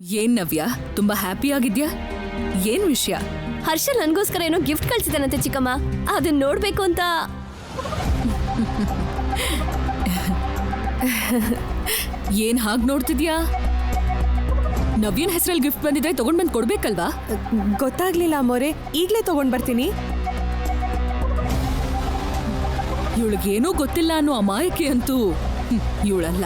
ಏನ್ ನವ್ಯ, ತುಂಬಾ ಹ್ಯಾಪಿ ಆಗಿದ್ಯಾ? ಏನ್ ವಿಷಯ? ಹರ್ಷ ನನ್ಗೋಸ್ಕರ ಏನೋ ಗಿಫ್ಟ್ ಕಳ್ಸಿದಾನಂತೆ ಚಿಕ್ಕಮ್ಮ, ಅದನ್ನ ನೋಡ್ಬೇಕು ಅಂತ. ಏನ್ ಹಾಗ್ ನೋಡ್ತಿದ್ಯಾ? ನವ್ಯನ್ ಹೆಸರಲ್ಲಿ ಗಿಫ್ಟ್ ಬಂದಿದ್ರೆ ತಗೊಂಡ್ ಬಂದ್ ಕೊಡ್ಬೇಕಲ್ವಾ? ಗೊತ್ತಾಗ್ಲಿಲ್ಲ ಅಮ್ಮೋರೆ, ಈಗ್ಲೇ ತಗೊಂಡ್ ಬರ್ತೀನಿ. ಇವಳಿಗೇನೂ ಗೊತ್ತಿಲ್ಲ ಅನ್ನೋ ಅಮಾಯಕಿ ಅಂತೂ ಇವಳಲ್ಲ.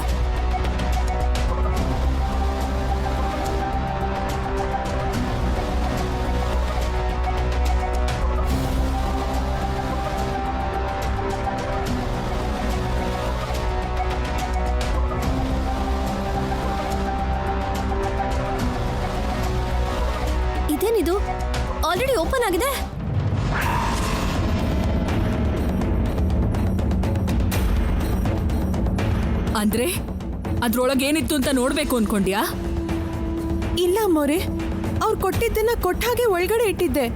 ಇದೇನಿದು, ಆಲ್ರೆಡಿ ಓಪನ್ ಆಗಿದೆ. ಅಂದ್ರೆ ಅದ್ರೊಳಗೆ ಏನಿತ್ತು ಅಂತ ನೋಡ್ಬೇಕು ಅನ್ಕೊಂಡ್ಯಾ? ಇಲ್ಲ ಅಮ್ಮೋರೆ, ಅವ್ರು ಕೊಟ್ಟಿದ್ದನ್ನ ಕೊಟ್ಟ ಹಾಗೆ ಒಳಗಡೆ ಇಟ್ಟಿದ್ದೆ.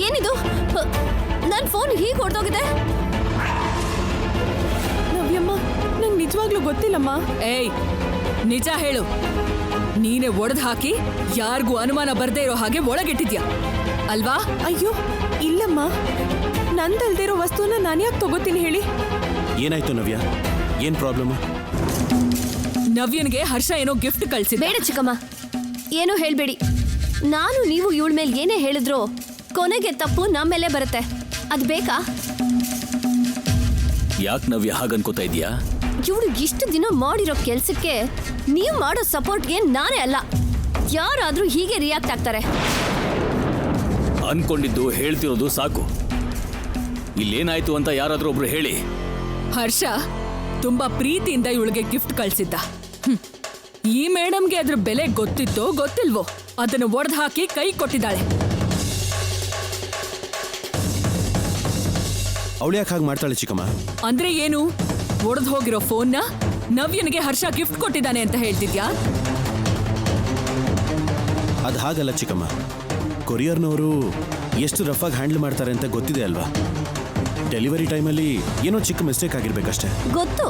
ಏನಿದು, ನನ್ ಫೋನ್ ಹೀಗೆ ಹೊಡೆದೋಗಿದೆ. ನವ್ಯಮ್ಮ, ನಂಗೆ ನಿಜವಾಗ್ಲೂ ಗೊತ್ತಿಲ್ಲಮ್ಮ. ಏಯ್, ನಿಜ ಹೇಳು. ನೀನೆ ಒಡೆದು ಹಾಕಿ ಯಾರಿಗೂ ಅನುಮಾನ ಬರ್ದೇ ಇರೋ ಹಾಗೆ ಒಳಗಿಟ್ಟಿದ್ಯಾ ಅಲ್ವಾ? ಅಯ್ಯೋ ಇಲ್ಲಮ್ಮ, ನಂದಲ್ದಿರೋ ವಸ್ತುನ ನಾನು ಯಾಕೆ ತಗೋತೀನಿ ಹೇಳಿ? ಏನಾಯ್ತು ನವ್ಯ, ಏನ್ ಪ್ರಾಬ್ಲಮ್? ನವ್ಯನ್ಗೆ ಹರ್ಷ ಏನೋ ಗಿಫ್ಟ್ ಕಳ್ಸಿದ್ದ. ಬೇಡ ಚಿಕ್ಕಮ್ಮ, ಏನೂ ಹೇಳ್ಬೇಡಿ. ನಾನು ನೀವು ಇವಳ ಮೇಲೆ ಏನೇ ಹೇಳಿದ್ರು ಕೊನೆಗೆ ತಪ್ಪು ನಮ್ಮ ಮೇಲೆ ಬರುತ್ತೆ. ಅದು ಬೇಕಾ? ಯಾಕೆ ನವ್ಯ ಹಾಗನ್ಕೋತಾ ಇದೀಯಾ? ಇವಳು ಇಷ್ಟು ದಿನ ಮಾಡಿರೋ ಕೆಲ್ಸಕ್ಕೆ ನೀವು ಮಾಡೋ ಸಪೋರ್ಟ್ಗೆ ನಾನೇ ಅಲ್ಲ, ಯಾರಾದ್ರೂ ಹೀಗೆ ರಿಯಾಕ್ಟ್ ಆಗ್ತಾರೆ. ಅನ್ಕೊಂಡಿದ್ದು ಹೇಳ್ತಿರೋದು ಸಾಕು. ಇಲ್ಲೇನಾಯ್ತು ಅಂತ ಯಾರಾದ್ರೂ ಒಬ್ರು ಹೇಳಿ. ಹರ್ಷ ತುಂಬಾ ಪ್ರೀತಿಯಿಂದ ಇವಳಿಗೆ ಗಿಫ್ಟ್ ಕಳ್ಸಿದ್ದ. ಈ ಮೇಡಮ್ಗೆ ಅದ್ರ ಬೆಲೆ ಗೊತ್ತಿತ್ತೋ ಗೊತ್ತಿಲ್ವೋ, ಅದನ್ನು ಒಡೆದು ಹಾಕಿ ಕೈ ಕೊಟ್ಟಿದ್ದಾಳೆ. ಅವಳು ಯಾಕೆ ಹಾಗೆ ಮಾಡ್ತಾಳೆ ಚಿಕ್ಕಮ್ಮ? ಅಂದ್ರೆ ಏನು? ಒಡೆದು ಹೋಗಿರೋ ಫೋನ್ನ ನವ್ಯನಿಗೆ ಹರ್ಷ ಗಿಫ್ಟ್ ಕೊಟ್ಟಿದ್ದಾನೆ ಅಂತ ಹೇಳ್ತಿದ್ಯಾ? ಅದು ಹಾಗಲ್ಲ ಚಿಕ್ಕಮ್ಮ. ಕೊರಿಯರ್ನವರು ಎಷ್ಟು ರಫ್ ಆಗಿ ಹ್ಯಾಂಡಲ್ ಮಾಡ್ತಾರೆ ಅಂತ ಗೊತ್ತಿದೆ ಅಲ್ವಾ? ಡೆಲಿವರಿ ಟೈಮಲ್ಲಿ ಏನೋ ಚಿಕ್ಕ ಮಿಸ್ಟೇಕ್ ಆಗಿರ್ಬೇಕಷ್ಟೇ. ಗೊತ್ತು,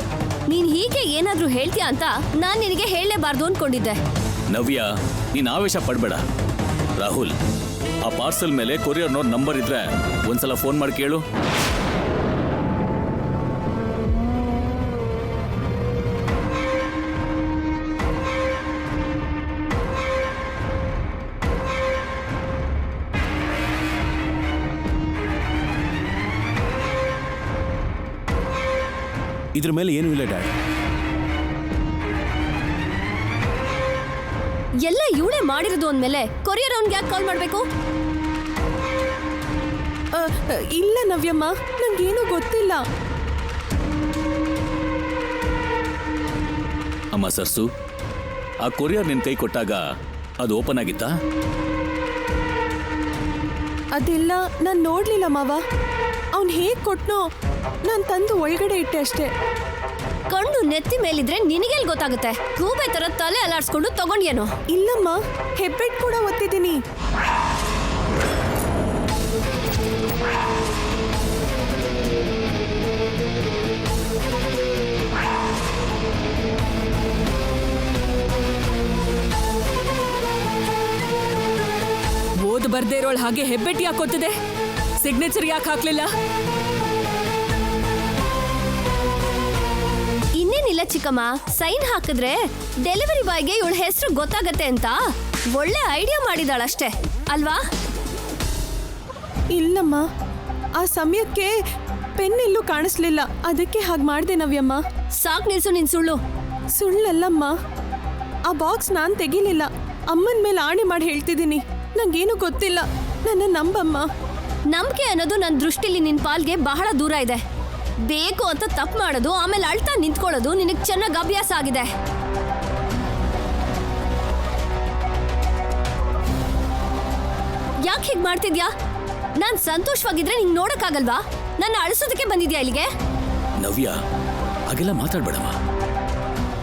ನೀನ್ ಹೀಗೆ ಏನಾದ್ರೂ ಹೇಳ್ತೀಯ ಅಂತ ನಾನ್ ನಿನಗೆ ಹೇಳಲೇಬಾರ್ದು ಅನ್ಕೊಂಡಿದ್ದೆ. ನವ್ಯ, ನೀನ್ ಆವೇಶ ಪಡ್ಬೇಡ. ರಾಹುಲ್, ಆ ಪಾರ್ಸಲ್ ಮೇಲೆ ಕೊರಿಯರ್ನವ್ರ ನಂಬರ್ ಇದ್ರೆ ಒಂದ್ಸಲ ಫೋನ್ ಮಾಡಿ ಕೇಳು. ಇದ್ರ ಮೇಲೆ ಏನೂ ಇಲ್ಲ ಡ್ಯಾಡ್. ಎಲ್ಲ ಇವಳೇ ಮಾಡಿರೋದು ಅಂದ್ಮೇಲೆ ಕೊರಿಯರ್ ಅವ್ನ್ಗೆ ಯಾಕೆ ಕಾಲ್ ಮಾಡ್ಬೇಕು? ಇಲ್ಲ ನವ್ಯಮ್ಮ, ನಂಗೇನು ಗೊತ್ತಿಲ್ಲ. ಅಮ್ಮ ಸರ್ಸು, ಆ ಕೊರಿಯರ್ ನಿನ್ ಕೈ ಕೊಟ್ಟಾಗ ಅದು ಓಪನ್ ಆಗಿತ್ತಾ? ಅದೆಲ್ಲ ನಾನು ನೋಡ್ಲಿಲ್ಲ ಮಾವ. ಅವ್ನು ಹೇಗೆ ಕೊಟ್ನೋ ನಾನು ತಂದು ಒಳಗಡೆ ಇಟ್ಟೆ ಅಷ್ಟೇ. ಕಣ್ಣು ನೆತ್ತಿ ಮೇಲಿದ್ರೆ ನಿನಗೆಲ್ ಗೊತ್ತಾಗುತ್ತೆ? ಗೂಬೆ ತರ ತಲೆ ಅಲಾಡ್ಸ್ಕೊಂಡು ತಗೊಂಡ್ಯೇನೋ? ಇಲ್ಲಮ್ಮ, ಹೆಬ್ಬೆಟ್ ಕೂಡ ಒತ್ತಿದ್ದೀನಿ. ಓದ್ ಬರ್ದೇ ಇರೋಳ್ ಹಾಗೆ ಹೆಬ್ಬೆಟ್ ಯಾಕೆ ಕೊತ್ತಿದೆ? ಸಿಗ್ನೇಚರ್ ಯಾಕೆ ಹಾಕ್ಲಿಲ್ಲ? ಇನ್ನೇನಿಲ್ಲ ಚಿಕ್ಕಮ್ಮ, ಸೈನ್ ಹಾಕಿದ್ರೆ ಡೆಲಿವರಿ ಬಾಯ್ಗೆ ಇವಳ ಹೆಸರು ಗೊತ್ತಾಗತ್ತೆ ಅಂತ ಒಳ್ಳೆ ಐಡಿಯಾ ಮಾಡಿದಾಳಷ್ಟೇ ಅಲ್ವಾ? ಇಲ್ಲಮ್ಮ, ಆ ಸಮಯಕ್ಕೆ ಪೆನ್ ಎಲ್ಲೂ ಕಾಣಿಸ್ಲಿಲ್ಲ, ಅದಕ್ಕೆ ಹಾಗೆ ಮಾಡಿದೆ ನವ್ಯಮ್ಮ. ಸಾಕ್ ನಿಲ್ಸು ನಿನ್ ಸುಳ್ಳು. ಸುಳ್ಳಲ್ಲಮ್ಮ, ಆ ಬಾಕ್ಸ್ ನಾನು ತೆಗಿಲಿಲ್ಲ. ಅಮ್ಮನ ಮೇಲೆ ಆಣೆ ಮಾಡಿ ಹೇಳ್ತಿದ್ದೀನಿ, ನಂಗೇನು ಗೊತ್ತಿಲ್ಲ, ನನ್ನ ನಂಬಮ್ಮ. ನಂಬಿಕೆ ಅನ್ನೋದು ನನ್ನ ದೃಷ್ಟಿಲಿ ನಿನ್ ಪಾಲ್ಗೆ ಬಹಳ ದೂರ ಇದೆ. ಬೇಕು ಅಂತ ತಪ್ಪು ಮಾಡೋದು, ಆಮೇಲೆ ಅಳ್ತಾ ನಿಂತ್ಕೊಳ್ಳೋದು ನಿನಗೆ ಚೆನ್ನಾಗಿ ಅಭ್ಯಾಸ ಆಗಿದೆ. ಯಾಕೆ ಹೀಗೆ ಮಾಡ್ತಿದ್ಯಾ? ನಾನ್ ಸಂತೋಷವಾಗಿದ್ರೆ ನಿಂಗೆ ನೋಡಕ್ಕಾಗಲ್ವಾ? ನನ್ನ ಅಳಿಸೋದಕ್ಕೆ ಬಂದಿದ್ಯಾ ಇಲ್ಲಿಗೆ? ನವ್ಯ, ಹಾಗೆಲ್ಲ ಮಾತಾಡ್ಬೇಡಮ್ಮ.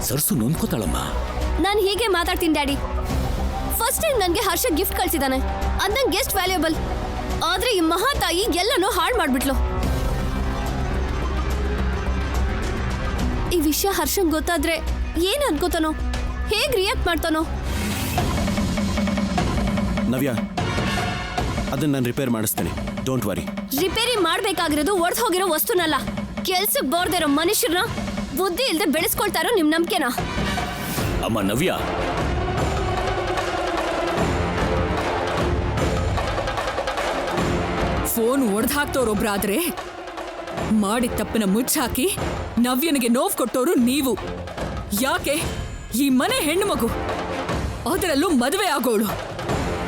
ಸರ್ಸು ನೊಂದ್ಕೋತಾಳಮ್ಮ. ನಾನು ಹೀಗೆ ಮಾತಾಡ್ತೀನಿ ಡ್ಯಾಡಿ. ಫಸ್ಟ್ ಟೈಮ್ ನನಗೆ ಹರ್ಷ ಗಿಫ್ಟ್ ಕಳ್ಸಿದಾನೆ. ಅದ್ ನಂಗೆ ಗೆಸ್ಟ್ ವ್ಯಾಲ್ಯೂಬಲ್. ಆದ್ರೆ ಈ ಮಹಾತಾಯಿ ಎಲ್ಲನೂ ಹಾಳು ಮಾಡ್ಬಿಟ್ಲು. ಈ ವಿಷಯ ಹರ್ಷನ್ ಗೊತ್ತಾದ್ರೆ ಏನ್ ಅನ್ಕೋತಾನೋ, ಹೇಗ್ ರಿಯಾಕ್ಟ್ ಮಾಡ್ತಾನೋ? ನವ್ಯ, ಅದನ್ನ ನಾನು ರಿಪೇರ್ ಮಾಡಿಸ್ತೇನೆ, ಡೋಂಟ್ ವರಿ. ರಿಪೇರಿ ಮಾಡ್ಬೇಕಾಗಿರೋದು ಒಡ್ದು ಹೋಗಿರೋ ವಸ್ತುನಲ್ಲ, ಕೆಲ್ಸಕ್ಕೆ ಬೋರ್ದೇ ಇರೋ ಮನುಷ್ಯರನ್ನ ಬುದ್ಧಿ ಇಲ್ದೆ ಬೆಳೆಸ್ಕೊಳ್ತಾರೋ ನಿಮ್ ನಂಬಿಕೆನ. ಅಮ್ಮ ನವ್ಯ, ಫೋನ್ ಒಡೆದು ಹಾಕ್ತವ್ರೊಬ್ರಾದ್ರೆ ಮಾಡಿದ ತಪ್ಪನ ಮುಚ್ಚಾಕಿ ನವ್ಯನಿಗೆ ನೋವು ಕೊಟ್ಟೋರು ನೀವು. ಯಾಕೆ? ಈ ಮನೆ ಹೆಣ್ಣು ಮಗು, ಅದರಲ್ಲೂ ಮದುವೆ ಆಗೋಳು.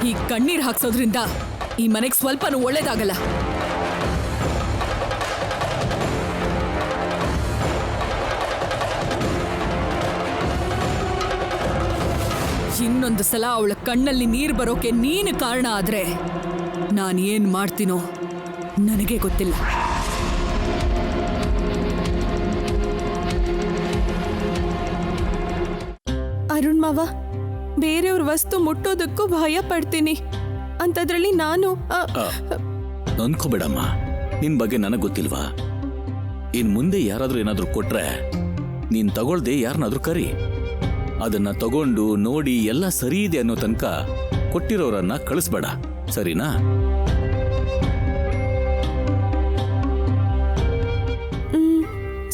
ಈ ಕಣ್ಣೀರ್ ಹಾಕ್ಸೋದ್ರಿಂದ ಈ ಮನೆಗೆ ಸ್ವಲ್ಪನೂ ಒಳ್ಳೇದಾಗಲ್ಲ. ಇನ್ನೊಂದು ಸಲ ಅವಳ ಕಣ್ಣಲ್ಲಿ ನೀರು ಬರೋಕೆ ನೀನು ಕಾರಣ ಆದ್ರೆ ನಾನು ಏನ್ ಮಾಡ್ತೀನೋ ನನಗೆ ಗೊತ್ತಿಲ್ಲ. ಅರುಣ್ ಮಾವ, ಬೇರೆಯವ್ರ ವಸ್ತು ಮುಟ್ಟೋದಕ್ಕೂ ಭಯ ಪಡ್ತೀನಿ. ಅಂತದ್ರಲ್ಲಿ ನಾನು ನೊಂದ್ಕೋಬೇಡಮ್ಮ. ನಿನ್ ಬಗ್ಗೆ ನನಗ್ ಗೊತ್ತಿಲ್ವಾ? ಇನ್ ಮುಂದೆ ಯಾರಾದ್ರೂ ಏನಾದ್ರೂ ಕೊಟ್ರೆ ನೀನ್ ತಗೊಳ್ದೆ ಯಾರನ್ನಾದ್ರೂ ಕರಿ. ಅದನ್ನ ತಗೊಂಡು ನೋಡಿ ಎಲ್ಲ ಸರಿ ಇದೆ ಅನ್ನೋ ತನಕ ಕೊಟ್ಟಿರೋರನ್ನ ಕಳಿಸ್ಬೇಡ, ಸರಿನಾ?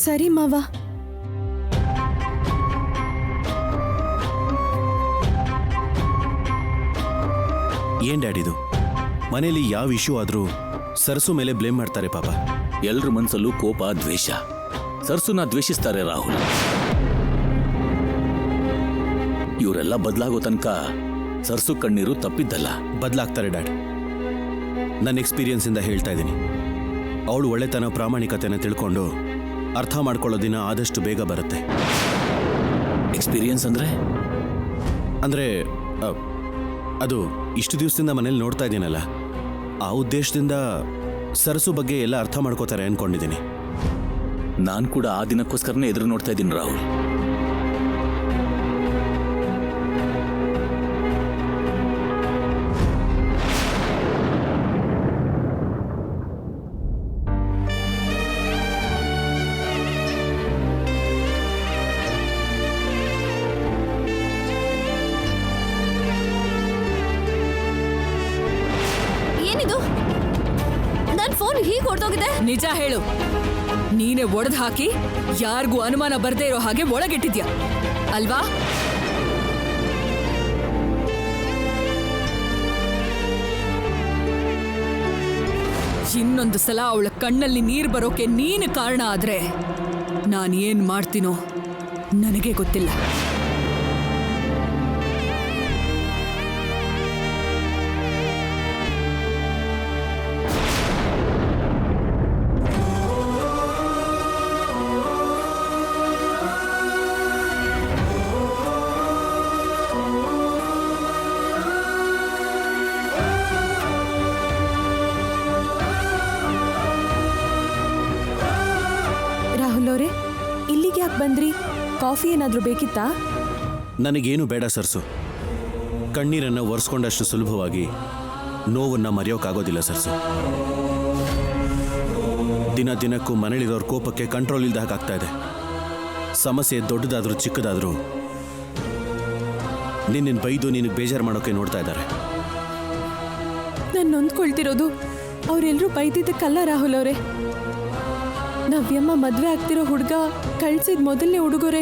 ಸರಿ ಮಾವ. ಏನ್ ಡ್ಯಾಡಿದು? ಮನೇಲಿ ಯಾವ ಇಶ್ಯೂ ಆದ್ರೂ ಸರ್ಸು ಮೇಲೆ ಬ್ಲೇಮ್ ಮಾಡ್ತಾರೆ ಪಾಪ. ಎಲ್ರ ಮನ್ಸಲ್ಲೂ ಕೋಪ, ದ್ವೇಷ. ಸರ್ಸುನ ದ್ವೇಷಿಸ್ತಾರೆ ರಾಹುಲ್. ಇವರೆಲ್ಲ ಬದಲಾಗೋ ತನಕ ಸರ್ಸು ಕಣ್ಣೀರು ತಪ್ಪಿದ್ದಲ್ಲ. ಬದಲಾಗ್ತಾರೆ ಡ್ಯಾಡ್. ನನ್ನ ಎಕ್ಸ್ಪೀರಿಯನ್ಸ್ ಇಂದ ಹೇಳ್ತಾ ಇದ್ದೀನಿ. ಅವಳು ಒಳ್ಳೆತನ, ಪ್ರಾಮಾಣಿಕತೆನ ತಿಳ್ಕೊಂಡು ಅರ್ಥ ಮಾಡ್ಕೊಳ್ಳೋ ದಿನ ಆದಷ್ಟು ಬೇಗ ಬರುತ್ತೆ. ಎಕ್ಸ್ಪೀರಿಯನ್ಸ್ ಅಂದ್ರೆ ಅದು ಇಷ್ಟು ದಿವಸದಿಂದ ಮನೇಲಿ ನೋಡ್ತಾ ಇದ್ದೀನಲ್ಲ, ಆ ಉದ್ದೇಶದಿಂದ ಸರಸು ಬಗ್ಗೆ ಎಲ್ಲ ಅರ್ಥ ಮಾಡ್ಕೋತಾರೆ ಅನ್ಕೊಂಡಿದ್ದೀನಿ. ನಾನು ಕೂಡ ಆ ದಿನಕ್ಕೋಸ್ಕರನೇ ಎದುರು ನೋಡ್ತಾ ಇದ್ದೀನಿ ರಾಹುಲ್. ನಿಜ ಹೇಳು, ನೀನೇ ಒಡೆದು ಹಾಕಿ ಯಾರಿಗೂ ಅನುಮಾನ ಬರ್ದೇ ಇರೋ ಹಾಗೆ ಒಳಗಿಟ್ಟಿದ್ಯಾ ಅಲ್ವಾ? ಇನ್ನೊಂದು ಸಲ ಅವಳ ಕಣ್ಣಲ್ಲಿ ನೀರು ಬರೋಕೆ ನೀನು ಕಾರಣ ಆದ್ರೆ ನಾನು ಏನ್ ಮಾಡ್ತೀನೋ ನನಗೆ ಗೊತ್ತಿಲ್ಲ. ಇಲ್ಲಿಗೆ ಯಾಕೆ ಬಂದ್ರಿ? ಕಾಫಿ ಏನಾದರೂ ಬೇಕಿತ್ತಾ? ನನಗೇನು ಬೇಡ ಸರ್ಸು. ಕಣ್ಣೀರನ್ನು ಒರೆಸ್ಕೊಂಡಷ್ಟು ಸುಲಭವಾಗಿ ನೋವನ್ನು ಮರೆಯೋಕ್ಕಾಗೋದಿಲ್ಲ ಸರ್ಸು. ದಿನ ದಿನಕ್ಕೂ ಮನೇಲಿರೋರ ಕೋಪಕ್ಕೆ ಕಂಟ್ರೋಲ್ ಇಲ್ದ ಹಾಗಾಗ್ತಾ ಇದೆ. ಸಮಸ್ಯೆ ದೊಡ್ಡದಾದ್ರೂ ಚಿಕ್ಕದಾದ್ರೂ ನಿನ್ನ ಬೈದು ನಿನಗೆ ಬೇಜಾರು ಮಾಡೋಕೆ ನೋಡ್ತಾ ಇದ್ದಾರೆ. ನಾನು ನೊಂದ್ಕೊಳ್ತಿರೋದು ಅವರೆಲ್ಲರೂ ಬೈದಿದ್ದಕ್ಕಲ್ಲ ರಾಹುಲ್ ಅವರೇ. ನವ್ಯಮ್ಮ ಮದುವೆ ಆಗ್ತಿರೋ ಹುಡುಗ ಕಳ್ಸಿದ ಮೊದಲನೇ ಉಡುಗೊರೆ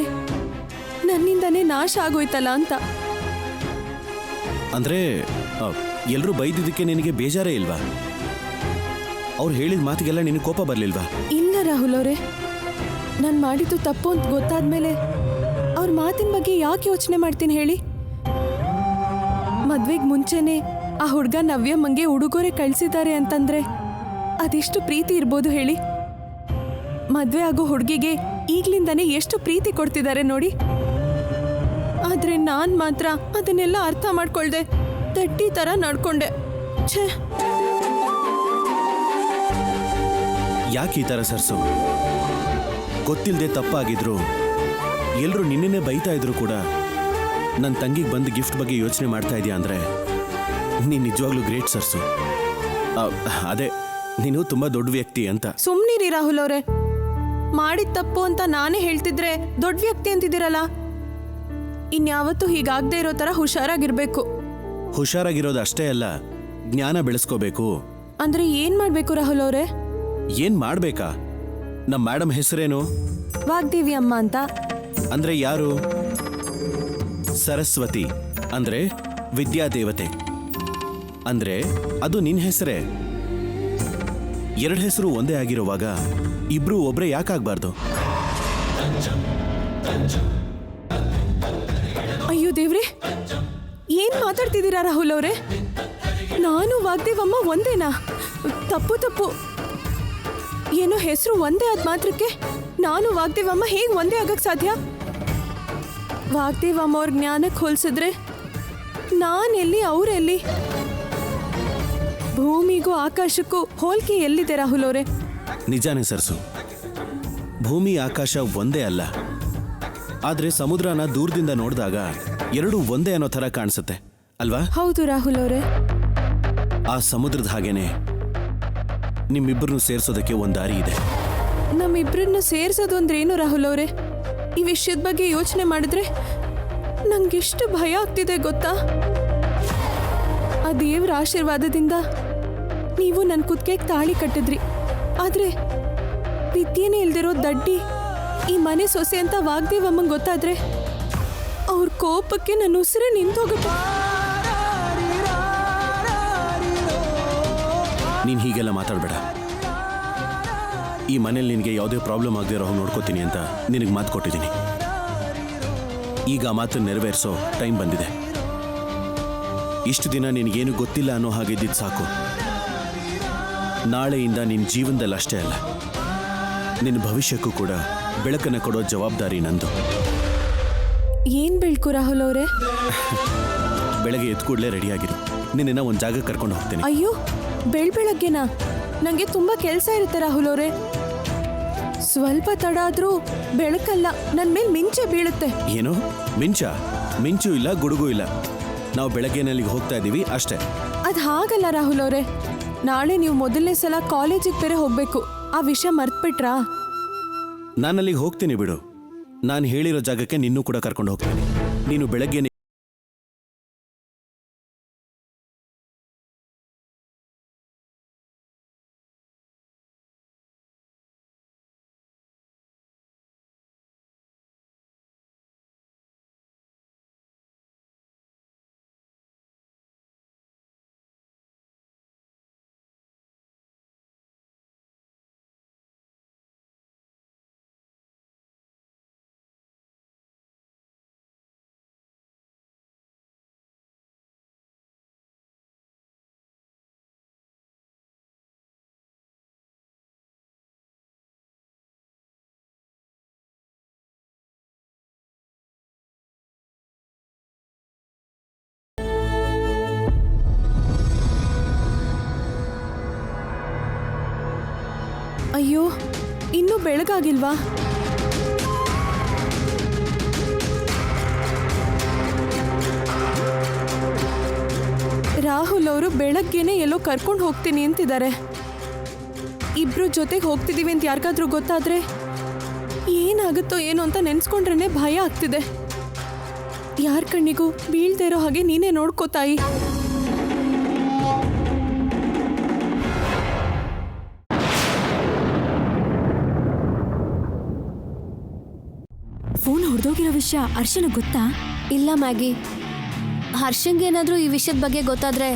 ನನ್ನಿಂದನೇ ನಾಶ ಆಗೋಯ್ತಲ್ಲ ಅಂತ. ಅಂದ್ರೆ ಎಲ್ಲರೂ ಬೈದಿದ್ದಕ್ಕೆ ನಿನಗೆ ಬೇಜಾರೇ ಇಲ್ವಾ? ಅವ್ರು ಹೇಳಿದ ಮಾತಿಗೆಲ್ಲ ನಿನಗೆ ಕೋಪ ಬರಲಿಲ್ವಾ? ಇಲ್ಲ ರಾಹುಲ್ ಅವರೇ, ನಾನು ಮಾಡಿದ್ದು ತಪ್ಪು ಅಂತ ಗೊತ್ತಾದ್ಮೇಲೆ ಅವ್ರ ಮಾತಿನ ಬಗ್ಗೆ ಯಾಕೆ ಯೋಚನೆ ಮಾಡ್ತೀನಿ ಹೇಳಿ? ಮದ್ವೆಗೆ ಮುಂಚೆನೆ ಆ ಹುಡುಗ ನವ್ಯಮ್ಮಂಗೆ ಉಡುಗೊರೆ ಕಳ್ಸಿದ್ದಾರೆ ಅಂತಂದ್ರೆ ಅದೆಷ್ಟು ಪ್ರೀತಿ ಇರ್ಬೋದು ಹೇಳಿ? ಮದ್ವೆ ಆಗೋ ಹುಡುಗಿಗೆ ಈಗ್ಲಿಂದಾನೇ ಎಷ್ಟು ಪ್ರೀತಿ ಕೊಡ್ತಿದ್ದಾರೆ ನೋಡಿ. ಆದ್ರೆ ನಾನ್ ಮಾತ್ರ ಅದನ್ನೆಲ್ಲ ಅರ್ಥ ಮಾಡ್ಕೊಳ್ದೆ ತಟ್ಟಿ ತರ ನಡ್ಕೊಂಡೆ. ಛೇ, ಯಾಕೆ ಈ ತರ ಸರ್ಸು? ಗೊತ್ತಿಲ್ಲದೆ ತಪ್ಪಾಗಿದ್ರು ಎಲ್ಲರೂ ನಿನ್ನೆ ಬೈತಾ ಇದ್ರು ಕೂಡ ನನ್ನ ತಂಗಿಗೆ ಬಂದು ಗಿಫ್ಟ್ ಬಗ್ಗೆ ಯೋಚನೆ ಮಾಡ್ತಾ ಇದೆಯಾ ಅಂದರೆ ನೀನು ನಿಜವಾಗ್ಲೂ ಗ್ರೇಟ್ ಸರ್ಸು. ಅದೇ ನೀನು ತುಂಬ ದೊಡ್ಡ ವ್ಯಕ್ತಿ ಅಂತ. ಸುಮ್ನಿರಿ ರಾಹುಲ್ ಅವರೇ, ಮಾಡಿದ ತಪ್ಪು ಅಂತ ನಾನೇ ಹೇಳ್ತಿದ್ರೆ ದೊಡ್ಡ ವ್ಯಕ್ತಿ ಅಂತಿದ್ದೀರಲ್ಲ. ಇನ್ಯಾವತ್ತೂ ಹೀಗಾಗದೇ ಇರೋ ಥರ ಹುಷಾರಾಗಿರ್ಬೇಕು. ಹುಷಾರಾಗಿರೋದು ಅಷ್ಟೇ ಅಲ್ಲ, ಜ್ಞಾನ ಬೆಳೆಸ್ಕೋಬೇಕು. ಅಂದ್ರೆ ಏನ್ ಮಾಡ್ಬೇಕು ರಾಹುಲ್ ಅವರೇ? ಏನ್ ಮಾಡ್ಬೇಕಾ? ನಮ್ಮ ಮೇಡಮ್ ಹೆಸರೇನು? ವಾಗ್ದೇವಿ ಅಮ್ಮ ಅಂತ. ಅಂದ್ರೆ ಯಾರು? ಸರಸ್ವತಿ ಅಂದ್ರೆ ವಿದ್ಯಾದೇವತೆ. ಅಂದ್ರೆ ಅದು ನಿನ್ನ ಹೆಸರೇ. ಎರಡು ಹೆಸರು ಒಂದೇ ಆಗಿರುವಾಗ ಇಬ್ರು ಒಬ್ರೇ ಯಾಕಾಗ್ಬಾರ್ದು? ಅಯ್ಯೋ ದೇವ್ರೆ, ಏನ್ ಮಾತಾಡ್ತಿದ್ದೀರಾ ರಾಹುಲ್ ಅವರೇ? ನಾನು ವಾಗ್ದೇವಮ್ಮ ಒಂದೇನಾ? ತಪ್ಪು. ಏನೋ ಹೆಸರು ಒಂದೇ ಆದ ಮಾತ್ರಕ್ಕೆ ನಾನು ವಾಗ್ದೇವಮ್ಮ ಹೇಗೆ ಒಂದೇ ಆಗಕ್ ಸಾಧ್ಯ? ವಾಗ್ದೇವಮ್ಮ ಅವ್ರ ಜ್ಞಾನಕ್ಕೆ ಹೋಲಿಸಿದ್ರೆ ನಾನೆಲ್ಲಿ ಅವರೆಲ್ಲಿ? ಭೂಮಿಗೂ ಆಕಾಶಕ್ಕೂ ಹೋಲಿಕೆ ಎಲ್ಲಿದೆ ರಾಹುಲ್ ಅವರೇ? ನಿಜಾನೇ ಸರ್ಸು, ಭೂಮಿ ಆಕಾಶ ಒಂದೇ ಅಲ್ಲ. ಆದ್ರೆ ಸಮುದ್ರನ ದೂರದಿಂದ ನೋಡಿದಾಗ ಎರಡೂ ಒಂದೇ ಅನ್ನೋ ಥರ ಕಾಣಿಸುತ್ತೆ ಅಲ್ವಾ? ಹೌದು ರಾಹುಲ್ ಅವರೇ. ಆ ಸಮುದ್ರದ ಹಾಗೇನೆ ನಿಮ್ಮಿಬ್ಬರನ್ನು ಸೇರಿಸೋದಕ್ಕೆ ಒಂದು ದಾರಿ ಇದೆ. ನಮ್ಮಿಬ್ಬರನ್ನ ಸೇರ್ಸೋದು ಅಂದ್ರೆ ಏನು ರಾಹುಲ್ ಅವರೇ? ಈ ವಿಷಯದ ಬಗ್ಗೆ ಯೋಚನೆ ಮಾಡಿದ್ರೆ ನಂಗೆಷ್ಟು ಭಯ ಆಗ್ತಿದೆ ಗೊತ್ತಾ? ಆ ದೇವ್ರ ಆಶೀರ್ವಾದದಿಂದ ನೀವು ನನ್ನ ಕುತ್ತಿಗೆಗೆ ತಾಳಿ ಕಟ್ಟಿದ್ರಿ. ಆದ್ರೆ ವಿದ್ಯೆನೇ ಇಲ್ದಿರೋ ದಡ್ಡಿ ಈ ಮನೆ ಸೊಸೆ ಅಂತ ವಾಗ್ದೇವಮ್ಮಂಗೆ ಗೊತ್ತಾದ್ರೆ ಅವ್ರ ಕೋಪಕ್ಕೆ ನನ್ನ ಉಸಿರೇ ನಿಂತೋಗುತ್ತೆ. ನೀನು ಹೀಗೆಲ್ಲ ಮಾತಾಡಬೇಡ. ಈ ಮನೇಲಿ ನಿನಗೆ ಯಾವುದೇ ಪ್ರಾಬ್ಲಮ್ ಆಗದೆ ಇರೋ ಹಾಗೆ ನೋಡ್ಕೋತೀನಿ ಅಂತ ನಿನಗೆ ಮಾತು ಕೊಟ್ಟಿದ್ದೀನಿ. ಈಗ ಆ ಮಾತನ್ನು ನೆರವೇರಿಸೋ ಟೈಮ್ ಬಂದಿದೆ. ಇಷ್ಟು ದಿನ ನಿನಗೇನು ಗೊತ್ತಿಲ್ಲ ಅನ್ನೋ ಹಾಗಿದ್ದಿದ್ದು ಸಾಕು. ನಾಳೆಯಿಂದ ನಿನ್ನ ಜೀವನದಲ್ಲಿ ಅಷ್ಟೇ ಅಲ್ಲ, ನಿನ್ನ ಭವಿಷ್ಯಕ್ಕೂ ಕೂಡ ಬೆಳಕನ್ನು ಕೊಡೋ ಜವಾಬ್ದಾರಿ ನಂದು. ಏನ್ ಬೆಳಕು ರಾಹುಲ್ ಅವರೇ? ಬೆಳಗ್ಗೆ ಎದ್ದು ಕೂಡಲೇ ರೆಡಿಯಾಗಿರು. ನಿನ್ನ ಒಂದು ಜಾಗಕ್ಕೆ ಕರ್ಕೊಂಡು ಹೋಗ್ತೀನಿ. ಅಯ್ಯೋ, ಬೆಳಗ್ಗೆನಾ? ನಂಗೆ ತುಂಬಾ ಕೆಲಸ ಇರುತ್ತೆ ರಾಹುಲ್ ಅವರೇ. ಸ್ವಲ್ಪ ತಡ ಆದ್ರೂ ಬೆಳಕಲ್ಲ, ನನ್ ಮೇಲೆ ಮಿಂಚೆ ಬೀಳುತ್ತೆ. ಏನು ಮಿಂಚು ಇಲ್ಲ, ಗುಡುಗು ಇಲ್ಲ. ನಾವು ಬೆಳಗ್ಗೆನಲ್ಲಿಗೆ ಹೋಗ್ತಾ ಇದ್ದೀವಿ ಅಷ್ಟೇ. ಅದ್ ಹಾಗಲ್ಲ ರಾಹುಲ್ ಅವರೇ. ನಾಳೆ ನೀವು ಮೊದಲನೇ ಸಲ ಕಾಲೇಜಿಗೆ ಬೇರೆ ಹೋಗ್ಬೇಕು. ಆ ವಿಷಯ ಮರ್ತ್ಬಿಟ್ರಾ? ನಾನಲ್ಲಿಗೆ ಹೋಗ್ತೀನಿ ಬಿಡು. ನಾನು ಹೇಳಿರೋ ಜಾಗಕ್ಕೆ ನಿನ್ನೂ ಕೂಡ ಕರ್ಕೊಂಡು ಹೋಗ್ತೀನಿ. ನೀನು ಬೆಳಗ್ಗೆ ಅಯ್ಯೋ, ಇನ್ನೂ ಬೆಳಗಾಗಿಲ್ವಾ? ರಾಹುಲ್ ಅವರು ಬೆಳಗ್ಗೆನೆ ಎಲ್ಲೋ ಕರ್ಕೊಂಡು ಹೋಗ್ತೀನಿ ಅಂತಿದ್ದಾರೆ. ಇಬ್ರು ಜೊತೆಗೆ ಹೋಗ್ತಿದೀವಿ ಅಂತ ಯಾರಿಗಾದ್ರೂ ಗೊತ್ತಾದ್ರೆ ಏನಾಗುತ್ತೋ ಏನೋ ಅಂತ ನೆನ್ಸ್ಕೊಂಡ್ರೇನೆ ಭಯ ಆಗ್ತಿದೆ. ಯಾರ ಕಣ್ಣಿಗೂ ಬೀಳ್ದೇ ಇರೋ ಹಾಗೆ ನೀನೇ ನೋಡ್ಕೋತಾಯಿ. ಫೋನ್ ಹೊಡೆದೋಗಿರೋ ವಿಷಯ ಹರ್ಷನ ಗೊತ್ತಾ? ಇಲ್ಲ ಮ್ಯಾಗಿ, ಹರ್ಷಂಗೇನಾದ್ರೂ ಈ ವಿಷಯದ ಬಗ್ಗೆ ಗೊತ್ತಾದ್ರೆ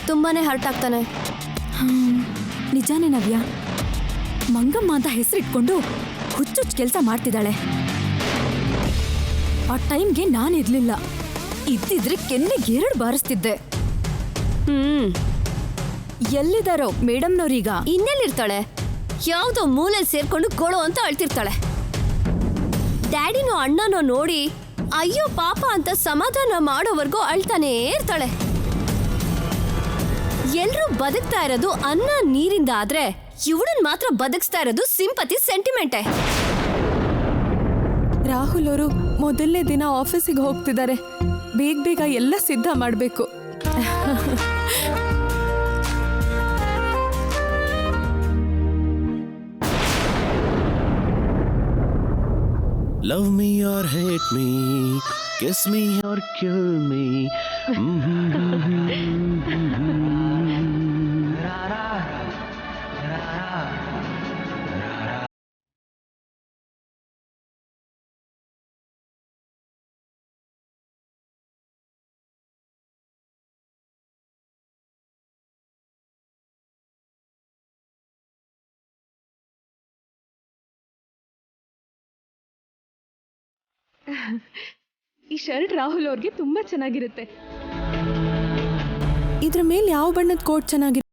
ತುಂಬಾನೇ ಹರ್ಟ್ ಆಗ್ತಾನೆ. ನಿಜಾನೇ ನವ್ಯ, ಮಂಗಮ್ಮ ಅಂತ ಹೆಸರಿಟ್ಕೊಂಡು ಹುಚ್ಚುಚ್ಚು ಕೆಲಸ ಮಾಡ್ತಿದ್ದಾಳೆ. ಆ ಟೈಮ್ಗೆ ನಾನಿರ್ಲಿಲ್ಲ. ಇದ್ದಿದ್ರೆ ಕೆನ್ನೆಗೆ 2 ಬಾರಿಸ್ತಿದ್ದೆ. ಎಲ್ಲಿದಾರೋ ಮೇಡಮ್ನವ್ರೀಗ? ಇನ್ನೆಲ್ಲಿರ್ತಾಳೆ? ಯಾವುದೋ ಮೂಲೆಯಲ್ಲಿ ಸೇರ್ಕೊಂಡು ಗೋಳು ಅಂತ ಅಳ್ತಿರ್ತಾಳೆ. ಡ್ಯಾಡಿನೋ ಅಣ್ಣನೋ ನೋಡಿ ಅಯ್ಯೋ ಪಾಪ ಅಂತ ಸಮಾಧಾನ ಮಾಡೋವರೆಗೂ ಅಳ್ತಾನೇ ಇರ್ತಾಳೆ. ಎಲ್ರೂ ಬದುಕ್ತಾ ಇರೋದು ಅನ್ನ ನೀರಿಂದ ಆದ್ರೆ ಇವಳನ್ ಮಾತ್ರ ಬದುಕಿಸ್ತಾ ಇರೋದು ಸಿಂಪತಿ ಸೆಂಟಿಮೆಂಟೇ. ರಾಹುಲ್ ಅವರು ಮೊದಲನೇ ದಿನ ಆಫೀಸಿಗೆ ಹೋಗ್ತಿದ್ದಾರೆ. ಬೇಗ ಬೇಗ ಎಲ್ಲ ಸಿದ್ಧ ಮಾಡಬೇಕು. Love me or hate me, kiss me or kill me. ಈ ಶರ್ಟ್ ರಾಹುಲ್ ಅವ್ರಿಗೆ ತುಂಬಾ ಚೆನ್ನಾಗಿರುತ್ತೆ. ಇದ್ರ ಮೇಲೆ ಯಾವ ಬಣ್ಣದ ಕೋಟ್ ಚೆನ್ನಾಗಿರುತ್ತೆ?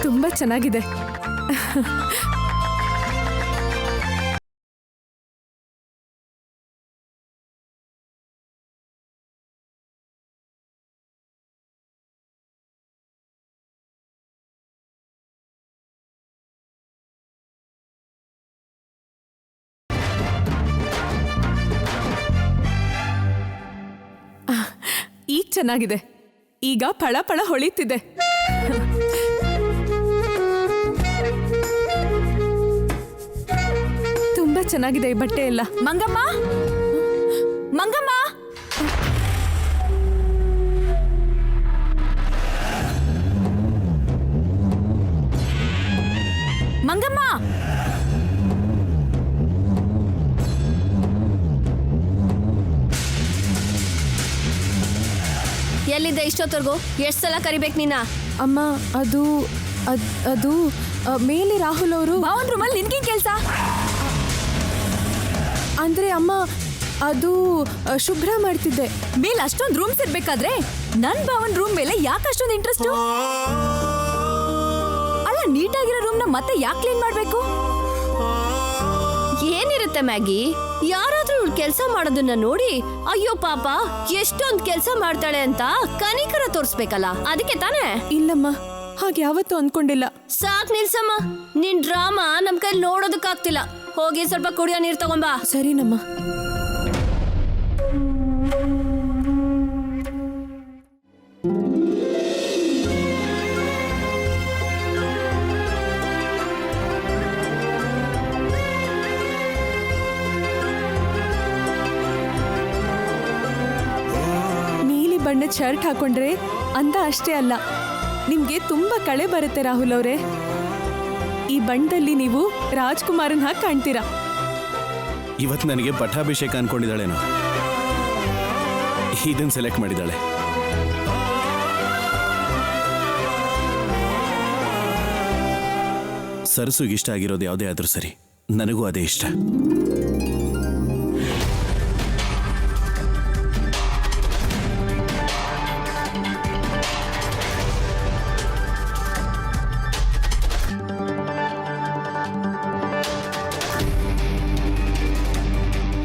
ತುಂಬಾ ಚೆನ್ನಾಗಿದೆ. ಈಗ ಚೆನ್ನಾಗಿದೆ. ಈಗ ಫಳ ಫಳ ಹೊಳಿತಿದೆ. ತುಂಬಾ ಚೆನ್ನಾಗಿದೆ ಈ ಬಟ್ಟೆ ಎಲ್ಲ. ಮಂಗಮ್ಮ, ಮಂಗಮ್ಮ, ಮಂಗಮ್ಮ, ಎಲ್ಲಿದ್ದೆ ಇಷ್ಟೊತ್ತರ್ಗು? ಎಷ್ಟು ಸಲ ಕರಿಬೇಕು ನೀನ? ಅಮ್ಮ, ಅದು ಅದು ಮೇಲೆ ರಾಹುಲ್ ಅವರು ಭಾವನ್ ರೂಮಲ್ಲಿ ನಿನ್ಗೇನ್ ಕೆಲ್ಸ? ಅಂದ್ರೆ ಅಮ್ಮ, ಅದು ಶುಭ್ರ ಮಾಡ್ತಿದ್ದೆ. ಮೇಲೆ ಅಷ್ಟೊಂದು ರೂಮ್ಸ್ ಇರ್ಬೇಕಾದ್ರೆ ನನ್ ಭಾವನ್ ರೂಮ್ ಮೇಲೆ ಯಾಕೆ ಅಷ್ಟೊಂದು ಇಂಟ್ರೆಸ್ಟ್? ಅಲ್ಲ, ನೀಟಾಗಿರೋ ರೂಮ್ನ ಮತ್ತೆ ಯಾಕೆ ಕ್ಲೀನ್ ಮಾಡ್ಬೇಕು? ಏನಿರುತ್ತೆ ಮ್ಯಾಗಿ, ಯಾರಾದ್ರೂ ಇವಳು ಕೆಲಸ ಮಾಡೋದನ್ನ ನೋಡಿ ಅಯ್ಯೋ ಪಾಪ ಎಷ್ಟೊಂದ್ ಕೆಲಸ ಮಾಡ್ತಾಳೆ ಅಂತ ಕನಿಕರ ತೋರಿಸ್ಬೇಕಲ್ಲ, ಅದಕ್ಕೆ ತಾನೇ? ಇಲ್ಲಮ್ಮ, ಹಾಗೆ ಯಾವತ್ತೂ ಅನ್ಕೊಂಡಿಲ್ಲ. ಸಾಕ್ ನಿಲ್ಸಮ್ಮ, ನಿನ್ ಡ್ರಾಮಾ ನಮ್ ಕೈಲಿ ನೋಡೋದಕ್ಕಾಗ್ತಿಲ್ಲ. ಹೋಗಿ ಸ್ವಲ್ಪ ಕುಡಿಯೋ ನೀರ್ ತಗೊಂಬಾ. ಸರಿನಮ್ಮ. ನೀಲಿ ಬಣ್ಣದ ಶರ್ಟ್ ಹಾಕೊಂಡ್ರೆ ಅಂದ ಅಷ್ಟೇ ಅಲ್ಲ, ನಿಮ್ಗೆ ತುಂಬಾ ಕಳೆ ಬರುತ್ತೆ ರಾಹುಲ್ ಅವರೇ. ಈ ಬಣ್ಣದಲ್ಲಿ ನೀವು ರಾಜ್ಕುಮಾರನ್ ಹಾಗೆ ಕಾಣ್ತೀರಾ. ಇವತ್ತು ನನಗೆ ಪಟ್ಟಾಭಿಷೇಕ ಅನ್ಕೊಂಡಿದ್ದಾಳೇನೋ, ಇದನ್ನು ಸೆಲೆಕ್ಟ್ ಮಾಡಿದ್ದಾಳೆ. ಸರಸುಗೆ ಇಷ್ಟ ಆಗಿರೋದು ಯಾವುದೇ ಆದ್ರೂ ಸರಿ, ನನಗೂ ಅದೇ ಇಷ್ಟ.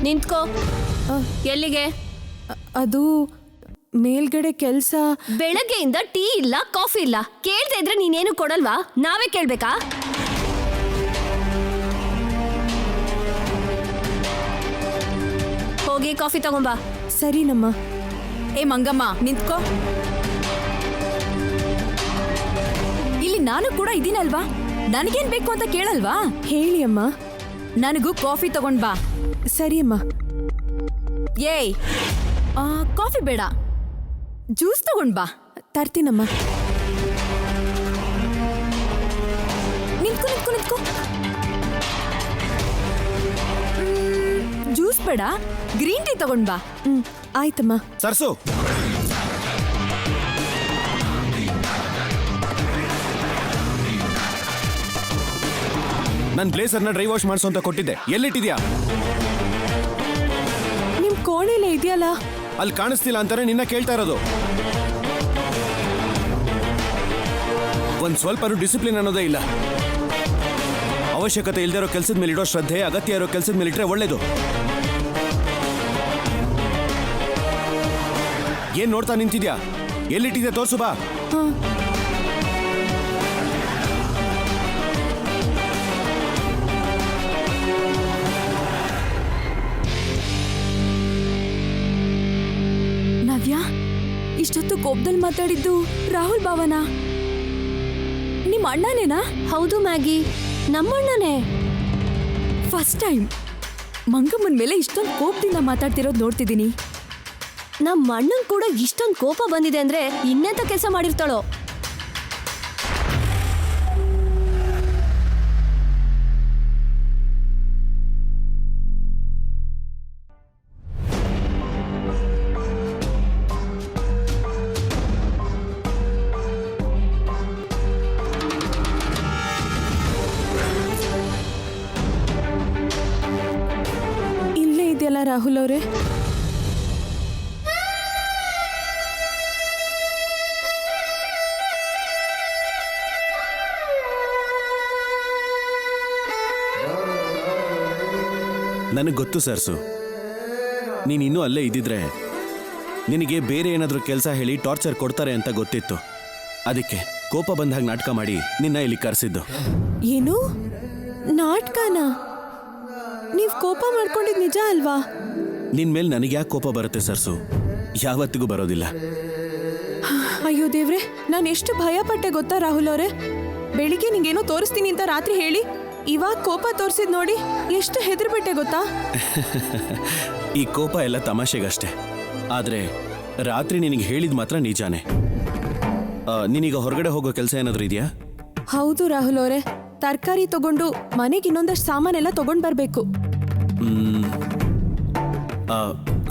ನಿಂತ್ಕೋ. ಎಲ್ಲಿಗೆ? ಅದು ಮೇಲ್ಗಡೆ ಕೆಲಸ. ಬೆಳಗ್ಗೆಯಿಂದ ಟೀ ಇಲ್ಲ, ಕಾಫಿ ಇಲ್ಲ. ಕೇಳ್ದೆ ಇದ್ರೆ ನೀನೇನು ಕೊಡಲ್ವಾ? ನಾವೇ ಕೇಳ್ಬೇಕಾ? ಹೋಗಿ ಕಾಫಿ ತಗೊಂಬಾ. ಸರಿನಮ್ಮ. ಏ ಮಂಗಮ್ಮ, ನಿಂತ್ಕೋ. ಇಲ್ಲಿ ನಾನು ಕೂಡ ಇದೀನಲ್ವಾ, ನನಗೇನ್ ಬೇಕು ಅಂತ ಕೇಳಲ್ವಾ? ಹೇಳಿ ಅಮ್ಮ. ನನಗೂ ಕಾಫಿ ತಗೊಂಡ್ ಬಾ. ಸರಿಯಮ್ಮ. ಏಯ್, ಕಾಫಿ ಬೇಡ, ಜ್ಯೂಸ್ ತಗೊಂಡ್ ಬಾ. ತರ್ತೀನಮ್ಮ. ನಿಂತ್ಕೊ ನಿಂತ್ಕೊ ನಿಂತ್ಕೊ. ಜ್ಯೂಸ್ ಬೇಡ, ಗ್ರೀನ್ ಟೀ ತಗೊಂಡ್ ಬಾ. ಆಯ್ತಮ್ಮ. ಸರ್ಸು, ನನ್ನ ಬ್ಲೇಸರ್ನ ಡ್ರೈ ವಾಶ್ ಮಾಡಿಸು ಅಂತ ಕೊಟ್ಟಿದ್ದೆ, ಎಲ್ಲಿಟ್ಟಿದ್ಯಾ? ನಿಮ್ ಕೋಣೆಲೆ ಇದೆಯಲ್ಲ. ಅಲ್ಲಿ ಕಾಣಿಸ್ತಿಲ್ಲ ಅಂತಾನೆ ನಿನ್ನ ಕೇಳ್ತಾ ಇರೋದು. ಒಂದು ಸ್ವಲ್ಪ ಡಿಸಿಪ್ಲಿನ್ ಅನ್ನೋದೇ ಇಲ್ಲ. ಅವಶ್ಯಕತೆ ಇಲ್ಲದೆ ಇರೋ ಕೆಲಸದ ಮೇಲೆ ಇಡೋ ಶ್ರದ್ಧೆ ಅಗತ್ಯ ಇರೋ ಕೆಲಸದ ಮೇಲೆ ಇಟ್ಟರೆ ಒಳ್ಳೇದು. ಏನ್ ನೋಡ್ತಾ ನಿಂತಿದ್ಯಾ? ಎಲ್ಲಿಟ್ಟಿದ್ಯಾ ತೋರ್ಸು ಬಾ. ನವ್ಯ, ಇಷ್ಟೊತ್ತು ಕೋಪದಲ್ಲಿ ಮಾತಾಡಿದ್ದು ರಾಹುಲ್ ಭಾವನಾ? ನಿಮ್ಮ ಅಣ್ಣನೇನಾ? ಹೌದು ಮ್ಯಾಗಿ, ನಮ್ಮಣ್ಣನೇ. ಫಸ್ಟ್ ಟೈಮ್ ಮಂಗಮ್ಮನ ಮೇಲೆ ಇಷ್ಟೊಂದು ಕೋಪದಿಂದ ಮಾತಾಡ್ತಿರೋದು ನೋಡ್ತಿದ್ದೀನಿ. ನಮ್ಮ ಅಣ್ಣನ್ ಕೂಡ ಇಷ್ಟೊಂದು ಕೋಪ ಬಂದಿದೆ ಅಂದ್ರೆ ಇನ್ನೆಂತ ಕೆಲಸ ಮಾಡಿರ್ತಾಳೋ. ಇಲ್ಲೇ ಇದೆಯಲ್ಲ ರಾಹುಲ್ ಅವರೇ. ನನಗೆ ಗೊತ್ತು ಸರ್ಸು, ನೀನು ಇನ್ನೂ ಅಲ್ಲೇ ಇದ್ದಿದ್ರೆ ನಿನಗೆ ಬೇರೆ ಏನಾದರೂ ಕೆಲಸ ಹೇಳಿ ಟಾರ್ಚರ್ ಕೊಡ್ತಾರೆ ಅಂತ ಗೊತ್ತಿತ್ತು. ಅದಕ್ಕೆ ಕೋಪ ಬಂದಾಗ ನಾಟಕ ಮಾಡಿ ನಿನ್ನ ಇಲ್ಲಿ ಕರೆಸಿದ್ದು. ಏನು ನಾಟಕನ? ನೀವು ಕೋಪ ಮಾಡ್ಕೊಂಡಿದ್ ನಿಜ ಅಲ್ವಾ? ನಿನ್ ಮೇಲೆ ನನಗೆ ಯಾಕೆ ಕೋಪ ಬರುತ್ತೆ ಸರ್ಸು? ಯಾವತ್ತಿಗೂ ಬರೋದಿಲ್ಲ. ಅಯ್ಯೋ ದೇವ್ರೆ, ನಾನು ಎಷ್ಟು ಭಯ ಪಟ್ಟೆ ಗೊತ್ತಾ ರಾಹುಲ್ ಅವರೇ? ಬೆಳಿಗ್ಗೆ ನಿಂಗೇನೋ ತೋರಿಸ್ತೀನಿ ಅಂತ ರಾತ್ರಿ ಹೇಳಿ ಇವಾಗ ಕೋಪ ತೋರಿಸಿದ್ ನೋಡಿ ಎಷ್ಟು ಹೆದರ್ಬಿಟ್ಟೆ ಗೊತ್ತಾ? ಈ ಕೋಪ ಎಲ್ಲ ತಮಾಷೆಗಷ್ಟೇ. ಆದ್ರೆ ರಾತ್ರಿ ನಿನಗೆ ಹೇಳಿದ್ ಮಾತ್ರ ನಿಜಾನೇ. ನೀನೀಗ ಹೊರಗಡೆ ಹೋಗೋ ಕೆಲಸ ಏನಾದರೂ ಇದೆಯಾ? ಹೌದು ರಾಹುಲ್ ಅವರೇ, ತರಕಾರಿ ತಗೊಂಡು ಮನೆಗೆ ಇನ್ನೊಂದಷ್ಟು ಸಾಮಾನೆಲ್ಲ ತಗೊಂಡ್ ಬರ್ಬೇಕು.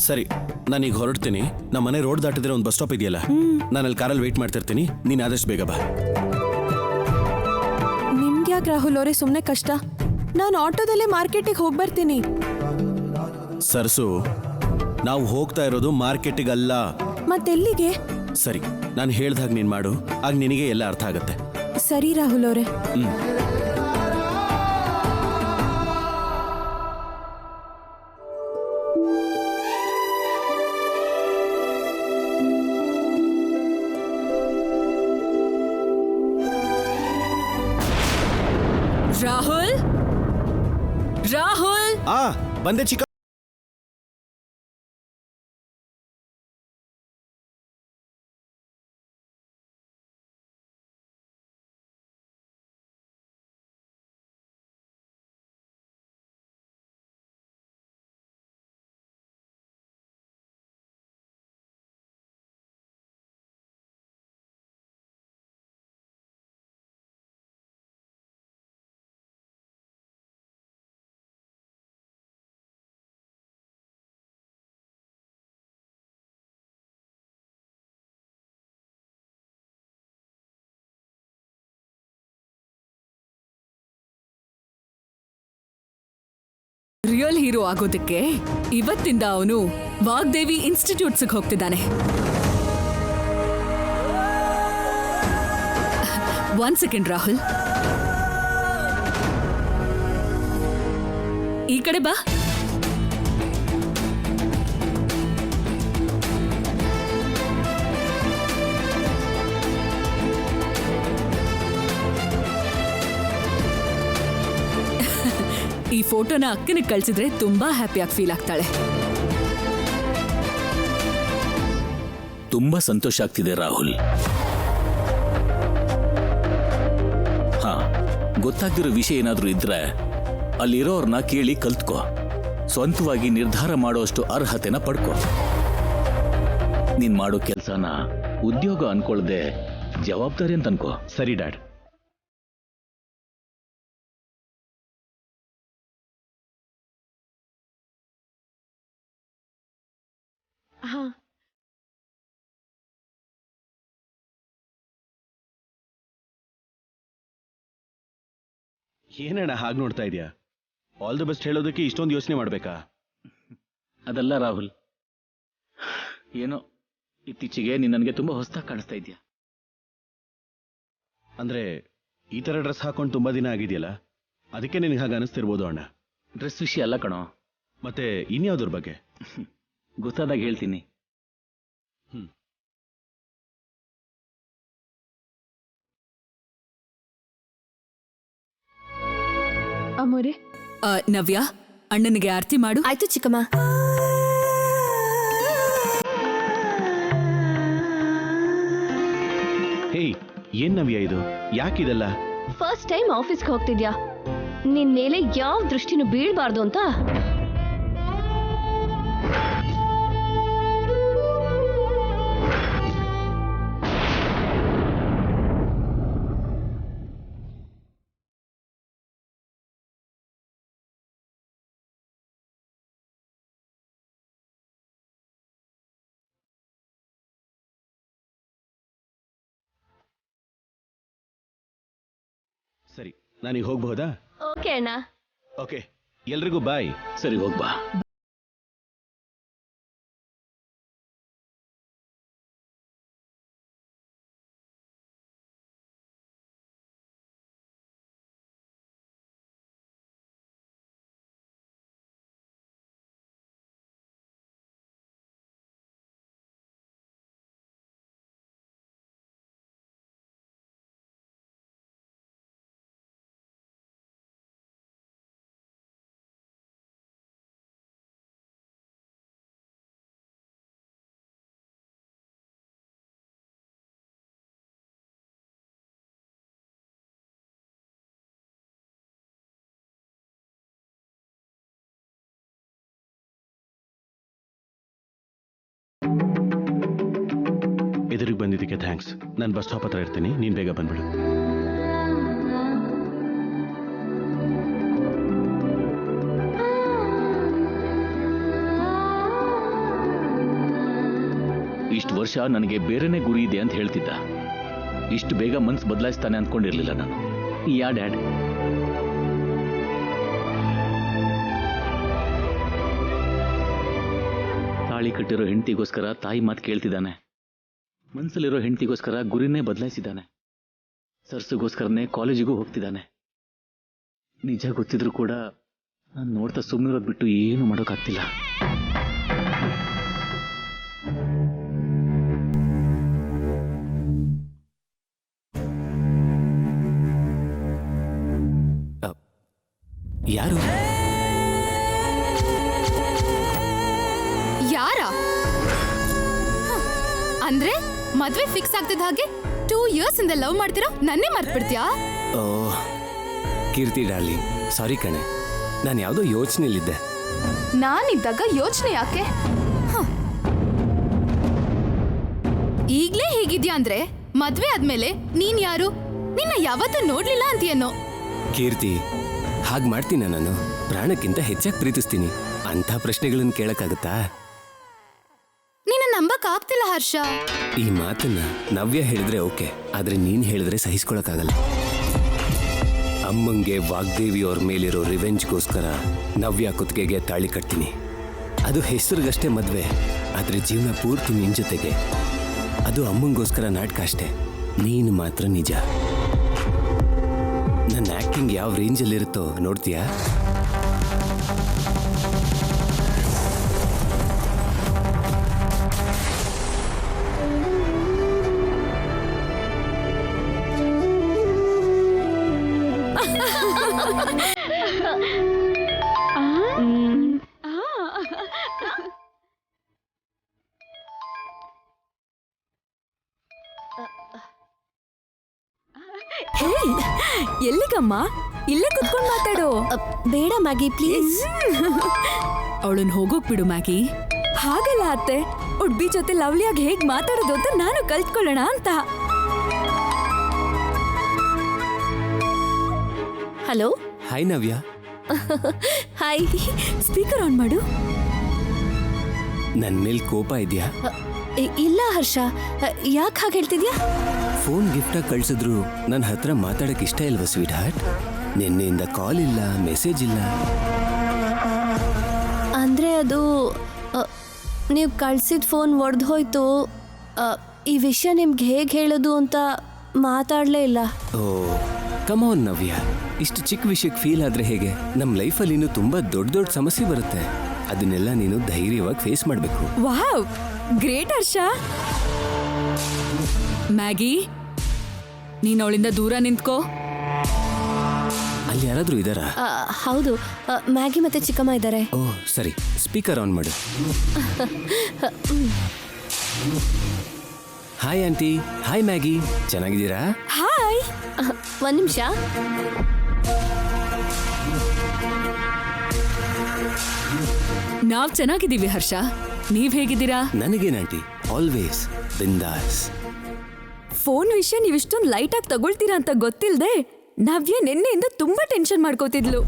ಸರಿ, ನಾನೀಗ ಹೊರಡ್ತೀನಿ. ನಮ್ಮ ಮನೆ ರೋಡ್ ದಾಟಿದ್ರೆ ಒಂದು ಬಸ್ ಸ್ಟಾಪ್ ಇದೆಯಲ್ಲ, ನಾನು ಅಲ್ಲಿ ಕಾರಲ್ಲಿ ವೆಯ್ಟ್ ಮಾಡ್ತಿರ್ತೀನಿ. ನೀನು ಆದಷ್ಟು ಬೇಗ ಬಾ. ನಿಮ್ಗ್ಯಾಕೆ ರಾಹುಲ್ ಅವರೇ ಸುಮ್ಮನೆ ಕಷ್ಟ? ನಾನು ಆಟೋದಲ್ಲೇ ಮಾರ್ಕೆಟಿಗೆ ಹೋಗಿ ಬರ್ತೀನಿ. ಸರ್ಸು, ನಾವು ಹೋಗ್ತಾ ಇರೋದು ಮಾರ್ಕೆಟಿಗಲ್ಲ. ಮತ್ತೆಲ್ಲಿಗೆ? ಸರಿ, ನಾನು ಹೇಳ್ದಾಗ ನೀನು ಮಾಡು, ಆಗ ನಿನಗೆ ಎಲ್ಲ ಅರ್ಥ ಆಗತ್ತೆ. ಸರಿ ರಾಹುಲ್ ಅವರೇ. ರಾಹುಲ್, ರಾಹುಲ್, ಬಂದೆ ಚಿಕ್ಕ. ರಿಯಲ್ ಹೀರೋ ಆಗೋದಕ್ಕೆ ಇವತ್ತಿಂದ ಅವನು ವಾಗ್ದೇವಿ ಇನ್ಸ್ಟಿಟ್ಯೂಟ್ಸ್ಗೆ ಹೋಗ್ತಿದ್ದಾನೆ. ಒನ್ ಸೆಕೆಂಡ್ ರಾಹುಲ್, ಈ ಕಡೆ ಬಾ. ಈ ಫೋಟೋನ ಅಕ್ಕನಿಗೆ ಕಳ್ಸಿದ್ರೆ ತುಂಬಾ ಹ್ಯಾಪಿಯಾಗಿ ಫೀಲ್ ಆಗ್ತಾಳೆ. ತುಂಬಾ ಸಂತೋಷ ಆಗ್ತಿದೆ ರಾಹುಲ್. ಹಾ, ಗೊತ್ತಾಗ್ದಿರೋ ವಿಷಯ ಏನಾದ್ರೂ ಇದ್ರೆ ಅಲ್ಲಿರೋರ್ನ ಕೇಳಿ ಕಲ್ತ್ಕೋ. ಸ್ವಂತವಾಗಿ ನಿರ್ಧಾರ ಮಾಡೋಷ್ಟು ಅರ್ಹತೆನ ಪಡ್ಕೋ. ನೀನ್ ಮಾಡೋ ಕೆಲ್ಸನ ಉದ್ಯೋಗ ಅನ್ಕೊಳ್ದೆ ಜವಾಬ್ದಾರಿ ಅಂತ ಅನ್ಕೋ. ಸರಿ ಡ್ಯಾಡ್. ಏನಣ್ಣ ಹಾಗೆ ನೋಡ್ತಾ ಇದೆಯಾ? ಆಲ್ ದಿ ಬೆಸ್ಟ್ ಹೇಳೋದಕ್ಕೆ ಇಷ್ಟೊಂದು ಯೋಚನೆ ಮಾಡ್ಬೇಕಾ? ಅದಲ್ಲ ರಾಹುಲ್, ಏನೋ ಇತ್ತೀಚೆಗೆ ನೀನ್ ನನಗೆ ತುಂಬಾ ಹೊಸದಾಗಿ ಕಾಣಿಸ್ತಾ ಇದೆಯಾ. ಅಂದ್ರೆ ಈ ಥರ ಡ್ರೆಸ್ ಹಾಕೊಂಡು ತುಂಬ ದಿನ ಆಗಿದೆಯಲ್ಲ, ಅದಕ್ಕೆ ನಿನಗೆ ಹಾಗೆ ಅನಿಸ್ತಿರ್ಬೋದು ಅಣ್ಣ. ಡ್ರೆಸ್ ವಿಷಯ ಅಲ್ಲ ಕಣೋ, ಮತ್ತೆ ಇನ್ಯಾವ್ದ್ರ ಬಗ್ಗೆ? ಗೊತ್ತಾದಾಗ ಹೇಳ್ತೀನಿ. ಅಮ್ಮೋರೆ, ನವ್ಯ, ಅಣ್ಣನಿಗೆ ಆರತಿ ಮಾಡು. ಆಯ್ತು ಚಿಕ್ಕಮ್ಮ. ಹೇಯ್, ಏನ್ ನವ್ಯ ಇದು? ಯಾಕಿದೆಲ್ಲ? ಫಸ್ಟ್ ಟೈಮ್ ಆಫೀಸ್ಗೆ ಹೋಗ್ತಿದ್ಯಾ? ನಿನ್ ಮೇಲೆ ಯಾವ ದೃಷ್ಟಿನೂ ಬೀಳ್ಬಾರ್ದು ಅಂತ ಸರಿ, ನಾನೀಗ ಹೋಗ್ಬಹುದಾ? ಓಕೆ ಅಣ್ಣ. ಓಕೆ, ಎಲ್ರಿಗೂ ಬಾಯ್. ಸರಿ, ಹೋಗ್ಬಾ. ಎದುರಿಗೆ ಬಂದಿದ್ದಕ್ಕೆ ಥ್ಯಾಂಕ್ಸ್. ನಾನು ಬಸ್ ಸ್ಟಾಪ್ ಹತ್ರ ಇರ್ತೀನಿ, ನೀನು ಬೇಗ ಬಂದ್ಬಿಡು. ಇಷ್ಟು ವರ್ಷ ನನಗೆ ಬೇರೆನೇ ಗುರಿ ಇದೆ ಅಂತ ಹೇಳ್ತಿದ್ದ. ಇಷ್ಟು ಬೇಗ ಮನ್ಸು ಬದಲಾಯಿಸ್ತಾನೆ ಅಂದ್ಕೊಂಡಿರ್ಲಿಲ್ಲ ನಾನು. ಯಾ ಡ್ಯಾಡ್, ತಾಳಿ ಕಟ್ಟಿರೋ ಹೆಂಡತಿಗೋಸ್ಕರ ತಾಯಿ ಮಾತು ಕೇಳ್ತಿದ್ದಾನೆ. ಮನ್ಸಲ್ಲಿರೋ ಹೆಂಡತಿಗೋಸ್ಕರ ಗುರಿನೇ ಬದಲಾಯಿಸಿದ್ದಾನೆ. ಸರ್ಸಿಗೋಸ್ಕರನೇ ಕಾಲೇಜಿಗೂ ಹೋಗ್ತಿದ್ದಾನೆ. ನಿಜ ಗೊತ್ತಿದ್ರು ಕೂಡ ನಾನು ನೋಡ್ತಾ ಸುಮ್ಮನಿರೋದು ಬಿಟ್ಟು ಏನು ಮಾಡೋಕ್ಕಾಗ್ತಿಲ್ಲ. ಯಾರು? ಯಾರ ಅಂದ್ರೆ ಮದ್ವೆ ಫಿಕ್ಸ್ ಆಗ್ತಿದ್ದ ಹಾಗೆ 2 years ಇಂದ ಲವ್ ಮಾಡ್ತಿರೋ ನನ್ನೇ ಮರ್ತ್ಬಿಡ್ತೀಯಾ? ಓ ಕೀರ್ತಿ ಡಾರ್ಲಿಂಗ್, ಸಾರಿ ಕಣೆ, ನಾನು ಯಾವುದೋ ಯೋಚನೆಯಲ್ಲಿದ್ದೆ. ನಾನಿದ್ದಾಗ ಯೋಚನೆ ಯಾಕೆ? ಈಗ್ಲೇ ಹೀಗಿದ್ಯಾ ಅಂದ್ರೆ ಮದ್ವೆ ಆದ್ಮೇಲೆ ನೀನ್ ಯಾರು? ನಿನ್ನ ಯಾವತ್ತೂ ನೋಡ್ಲಿಲ್ಲ ಅಂತೀಯೇನೋ. ಕೀರ್ತಿ, ಹಾಗೆ ಮಾಡ್ತೀನ ನಾನು? ಪ್ರಾಣಕ್ಕಿಂತ ಹೆಚ್ಚಾಗಿ ಪ್ರೀತಿಸ್ತೀನಿ. ಅಂಥ ಪ್ರಶ್ನೆಗಳನ್ನು ಕೇಳಕ್ಕಾಗತ್ತಾ? ನಿನ್ನ ನಂಬಕ್ ಆಗ್ತಿಲ್ಲ ಹರ್ಷ. ಈ ಮಾತನ್ನ ನವ್ಯ ಹೇಳಿದ್ರೆ ಓಕೆ, ಆದ್ರೆ ನೀನ್ ಹೇಳಿದ್ರೆ ಸಹಿಸ್ಕೊಳಕ್ಕಾಗಲ್ಲ. ಅಮ್ಮಂಗೆ ವಾಗ್ದೇವಿ ಅವ್ರ ಮೇಲಿರೋ ರಿವೆಂಜ್ಗೋಸ್ಕರ ನವ್ಯ ಕುತ್ತಿಗೆಗೆ ತಾಳಿ ಕಟ್ತೀನಿ. ಅದು ಹೆಸರಿಗಷ್ಟೇ ಮದ್ವೆ, ಆದ್ರೆ ಜೀವನ ಪೂರ್ತಿ ನಿನ್ ಜೊತೆಗೆ. ಅದು ಅಮ್ಮಂಗೋಸ್ಕರ ನಾಟಕ ಅಷ್ಟೇ, ನೀನು ಮಾತ್ರ ನಿಜ. ನನ್ನ ಆಕ್ಟಿಂಗ್ ಯಾವ ರೇಂಜಲ್ಲಿರುತ್ತೋ ನೋಡ್ತೀಯಾ? ಎಲ್ಲಿಗಮ್ಮ? ಇಲ್ಲೇ ಕುತ್ಕೊಂಡು ಮಾತಾಡು. ಬೇಡ ಮ್ಯಾಗಿ ಪ್ಲೀಸ್. ಅವಳನ್ನ ಹೋಗೋಕ್ ಬಿಡು ಮ್ಯಾಗಿ. ಹಾಗಲ್ಲ ಅತ್ತೆ, ಉಡ್ಬಿ ಜೊತೆ ಲವ್ಲಿಯಾಗಿ ಹೇಗ್ ಮಾತಾಡೋದು ಅಂತ ನಾನು ಕಲ್ತ್ಕೊಳ್ಳೋಣ ಅಂತ. Hello. Hi Navya. Hi. Speaker on ಮಾಡು. ನನ್ನ ಮೇಲೆ ಕೋಪ ಇದೆಯಾ? ಇಲ್ಲ ಹರ್ಷ, ಯಾಕೆ ಹಾಗೆ ಹೇಳ್ತಿದ್ಯಾ? ಫೋನ್ ಗಿಫ್ಟಾಗಿ ಕಳ್ಸಿದ್ರು ನನ್ನ ಹತ್ರ ಮಾತಾಡಕ್ಕೆ ಇಷ್ಟ ಇಲ್ವಾ ಸ್ವೀಟ್ ಹಾರ್ಟ್? ನಿನ್ನೆಯಿಂದ ಕಾಲ್ ಇಲ್ಲ, ಮೆಸೇಜ್ ಇಲ್ಲ. ಅಂದ್ರೆ ಅದು ನೀವು ಕಳ್ಸಿದ ಫೋನ್ ಒಡೆದು ಹೋಯ್ತು. ಈ ವಿಷಯ ನಿಮ್ಗೆ ಹೇಗೆ ಹೇಳೋದು ಅಂತ ಮಾತಾಡ್ಲೇ ಇಲ್ಲ. ಓ ಕಮಾನ್ ನವ್ಯ, ಇಷ್ಟು ಚಿಕ್ಕ ವಿಷಯಕ್ಕೆ ಫೀಲ್ ಆದ್ರೆ ಹೇಗೆ? ನಮ್ಮ ಲೈಫಲ್ಲಿ ಇನ್ನೂ ತುಂಬಾ ದೊಡ್ಡ ದೊಡ್ಡ ಸಮಸ್ಯೆ ಬರುತ್ತೆ. ಅದನ್ನೆಲ್ಲ ನೀನು ಧೈರ್ಯವಾಗಿ ಫೇಸ್ ಮಾಡಬೇಕು. ವಾವ್, ಗ್ರೇಟ್ ಹರ್ಷ. ಮ್ಯಾಗಿ, ನೀನ್ ಅವಳಿಂದ ದೂರ ನಿಂತ್ಕೋ. ಅಲ್ಲಿ ಯಾರಾದ್ರೂ ಇದ್ದಾರಾ? ಹೌದು, ಮ್ಯಾಗಿ ಮತ್ತೆ ಚಿಕ್ಕಮ್ಮ ಇದ್ದಾರೆ. ಓ ಸರಿ, ಸ್ಪೀಕರ್ ಆನ್ ಮಾಡು. Hi aunty. ಹಾಯ್ ಮ್ಯಾಗಿ, ಚೆನ್ನಾಗಿದ್ದೀರಾ? ಹಾಯ್. ಒಂದ್ ನಿಮಿಷ. ನಾವ್ ಚೆನ್ನಾಗಿದ್ದೀವಿ ಹರ್ಷ, ನೀವ್ ಹೇಗಿದ್ದೀರಾ? ನನಗೇನ್ ಆಂಟಿ, ಆಲ್ವೇಸ್ ಬಿಂದಾಸ್. ಫೋನ್ ವಿಷಯ ನೀವಿಷ್ಟೊಂದು ಲೈಟ್ ಆಗಿ ತಗೊಳ್ತೀರಾ ಅಂತ ಗೊತ್ತಿಲ್ದೆ ನವ್ಯ ನಿನ್ನೆಯಿಂದ ತುಂಬಾ ಟೆನ್ಷನ್ ಮಾಡ್ಕೋತಿದ್ಲು.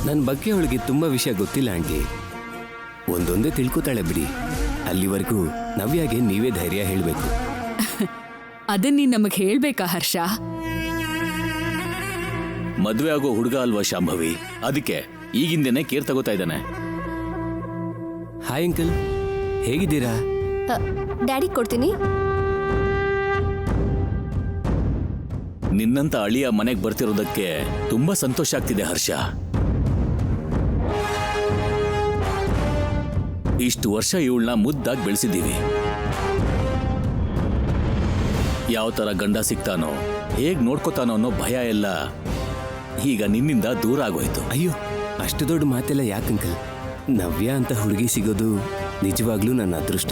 ನನ್ನ ಬಗ್ಗೆ ಅವಳಿಗೆ ತುಂಬಾ ವಿಷಯ ಗೊತ್ತಿಲ್ಲ ಆಂಟಿ. ಒಂದೊಂದೇ ತಿಳ್ಕೊತಾಳೆ ಬಿಡಿ. ಅಲ್ಲಿವರೆಗೂ ನವ್ಯಾಗೆ ನೀವೇ ಧೈರ್ಯ ಹೇಳಬೇಕು. ಅದನ್ನ ನೀನ್ ನಮಗ್ ಹೇಳ್ಬೇಕಾ ಹರ್ಷ? ಮದ್ವೆ ಆಗೋ ಹುಡುಗ ಅಲ್ವಾ ಶಾಂಭವಿ, ಅದಕ್ಕೆ ಈಗಿಂದೇನೆ ಕೇರ್ ತಗೋತಾ ಇದ್ದಾನೆ. ಹಾಯ್ ಅಂಕಲ್, ಹೇಗಿದ್ದೀರಾ? ಡ್ಯಾಡಿ ಕೊಡ್ತೀನಿ. ನಿನ್ನಂತ ಅಳಿಯ ಮನೆಗೆ ಬರ್ತಿರೋದಕ್ಕೆ ತುಂಬಾ ಸಂತೋಷ ಆಗ್ತಿದೆ ಹರ್ಷ. ಇಷ್ಟು ವರ್ಷ ಇವಳನ್ನ ಮುದ್ದಾಗಿ ಬೆಳೆಸಿದ್ದೀವಿ. ಯಾವ ತರ ಗಂಡ ಸಿಗ್ತಾನೋ, ಹೇಗ್ ನೋಡ್ಕೋತಾನೋ ಅನ್ನೋ ಭಯ ಎಲ್ಲ ಈಗ ನಿನ್ನಿಂದ ದೂರ ಆಗೋಯ್ತು. ಅಯ್ಯೋ, ಅಷ್ಟು ದೊಡ್ಡ ಮಾತೆಲ್ಲ ಯಾಕಂಕಲ್? ನವ್ಯ ಅಂತ ಹುಡುಗಿ ಸಿಗೋದು ನಿಜವಾಗ್ಲೂ ನನ್ನ ಅದೃಷ್ಟ.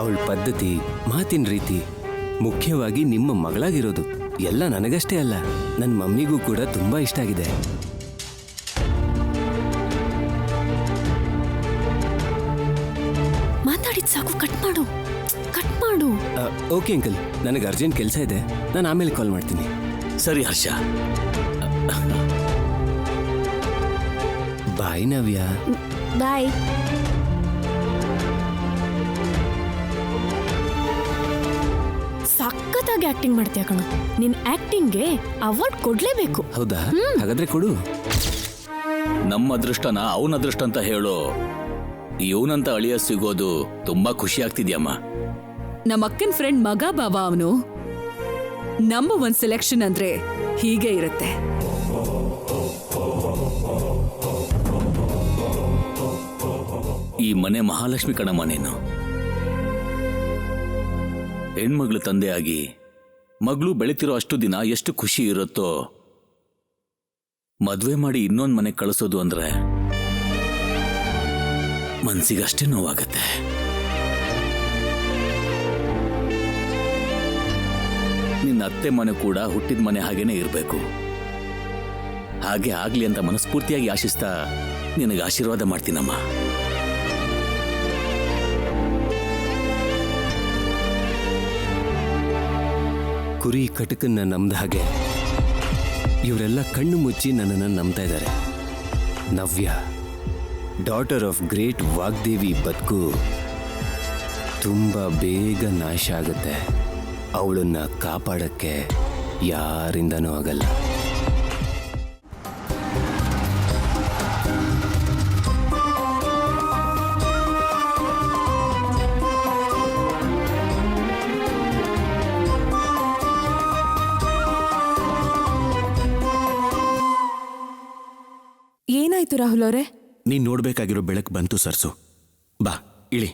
ಅವಳ ಪದ್ಧತಿ, ಮಾತಿನ ರೀತಿ, ಮುಖ್ಯವಾಗಿ ನಿಮ್ಮ ಮಗಳಾಗಿರೋದು ಎಲ್ಲ ನನಗಷ್ಟೇ ಅಲ್ಲ, ನನ್ನ ಮಮ್ಮಿಗೂ ಕೂಡ ತುಂಬಾ ಇಷ್ಟ ಆಗಿದೆ. ಮಾತಾಡಿದ್ ಸಾಕು, ಕಟ್ ಮಾಡು, ಕಟ್ ಮಾಡು. ಓಕೆ ಅಂಕಲ್, ನನಗೆ ಅರ್ಜೆಂಟ್ ಕೆಲಸ ಇದೆ, ನಾನು ಆಮೇಲೆ ಕಾಲ್ ಮಾಡ್ತೀನಿ. ಸರಿ ಹರ್ಷ. ಬಾಯ್ ನವ್ಯ. ಬಾಯ್. ಸಖತ್ತಾಗಿ ಆಕ್ಟಿಂಗ್ ಮಾಡ್ತೀಯ ಕಣ. ನಿನ್ ಆಕ್ಟಿಂಗ್ಗೆ ಅವಾರ್ಡ್ ಕೊಡ್ಲೇಬೇಕು. ಹೌದಾ? ಹಾಗಾದ್ರೆ ಕೊಡು. ನಮ್ಮ ಅದೃಷ್ಟನ ಅವನ ಅದೃಷ್ಟ ಅಂತ ಹೇಳು. ಇವನಂತ ಅಳಿಯ ಸಿಗೋದು ತುಂಬಾ ಖುಷಿ ಆಗ್ತಿದ್ಯಮ್ಮ. ನಮ್ಮ ಅಕ್ಕನ ಫ್ರೆಂಡ್ ಮಗ ಬಾಬಾ ಅವನು. ನಂಬರ್ 1 ಸೆಲೆಕ್ಷನ್ ಅಂದ್ರೆ ಹೀಗೆ ಇರುತ್ತೆ. ಈ ಮನೆ ಮಹಾಲಕ್ಷ್ಮಿ ಕಣಮ್ಮ ನೀನು. ಹೆಣ್ಮಗಳು ತಂದೆಯಾಗಿ ಮಗಳು ಬೆಳಿತಿರೋ ಅಷ್ಟು ದಿನ ಎಷ್ಟು ಖುಷಿ ಇರುತ್ತೋ, ಮದ್ವೆ ಮಾಡಿ ಇನ್ನೊಂದು ಮನೆ ಕಳಿಸೋದು ಅಂದ್ರೆ ಮನ್ಸಿಗಷ್ಟೇ ನೋವಾಗತ್ತೆ. ನಿನ್ನ ಅತ್ತೆ ಮನೆ ಕೂಡ ಹುಟ್ಟಿದ ಮನೆ ಹಾಗೇನೆ ಇರಬೇಕು. ಹಾಗೆ ಆಗ್ಲಿ ಅಂತ ಮನಸ್ಫೂರ್ತಿಯಾಗಿ ಆಶಿಸ್ತಾ ನಿನಗೆ ಆಶೀರ್ವಾದ ಮಾಡ್ತೀನಮ್ಮ. ಕುರಿ ಕಟಕನ್ನ ನಂಬ್ದ ಹಾಗೆ ಇವರೆಲ್ಲ ಕಣ್ಣು ಮುಚ್ಚಿ ನನ್ನನ್ನು ನಂಬ್ತಾ ಇದ್ದಾರೆ. ನವ್ಯ, ಡಾಟರ್ ಆಫ್ ಗ್ರೇಟ್ ವಾಗ್ದೇವಿ ಬದುಕು ತುಂಬ ಬೇಗ ನಾಶ ಆಗುತ್ತೆ. ಅವಳನ್ನ ಕಾಪಾಡಕ್ಕೆ ಯಾರಿಂದನೂ ಆಗಲ್ಲ. ಏನಾಯ್ತು ರಾಹುಲ್ ಅವರೇ? ನೀನ್ ನೋಡ್ಬೇಕಾಗಿರೋ ಬೆಳಕು ಬಂತು ಸರ್ಸು. ಬಾ ಇಳಿ.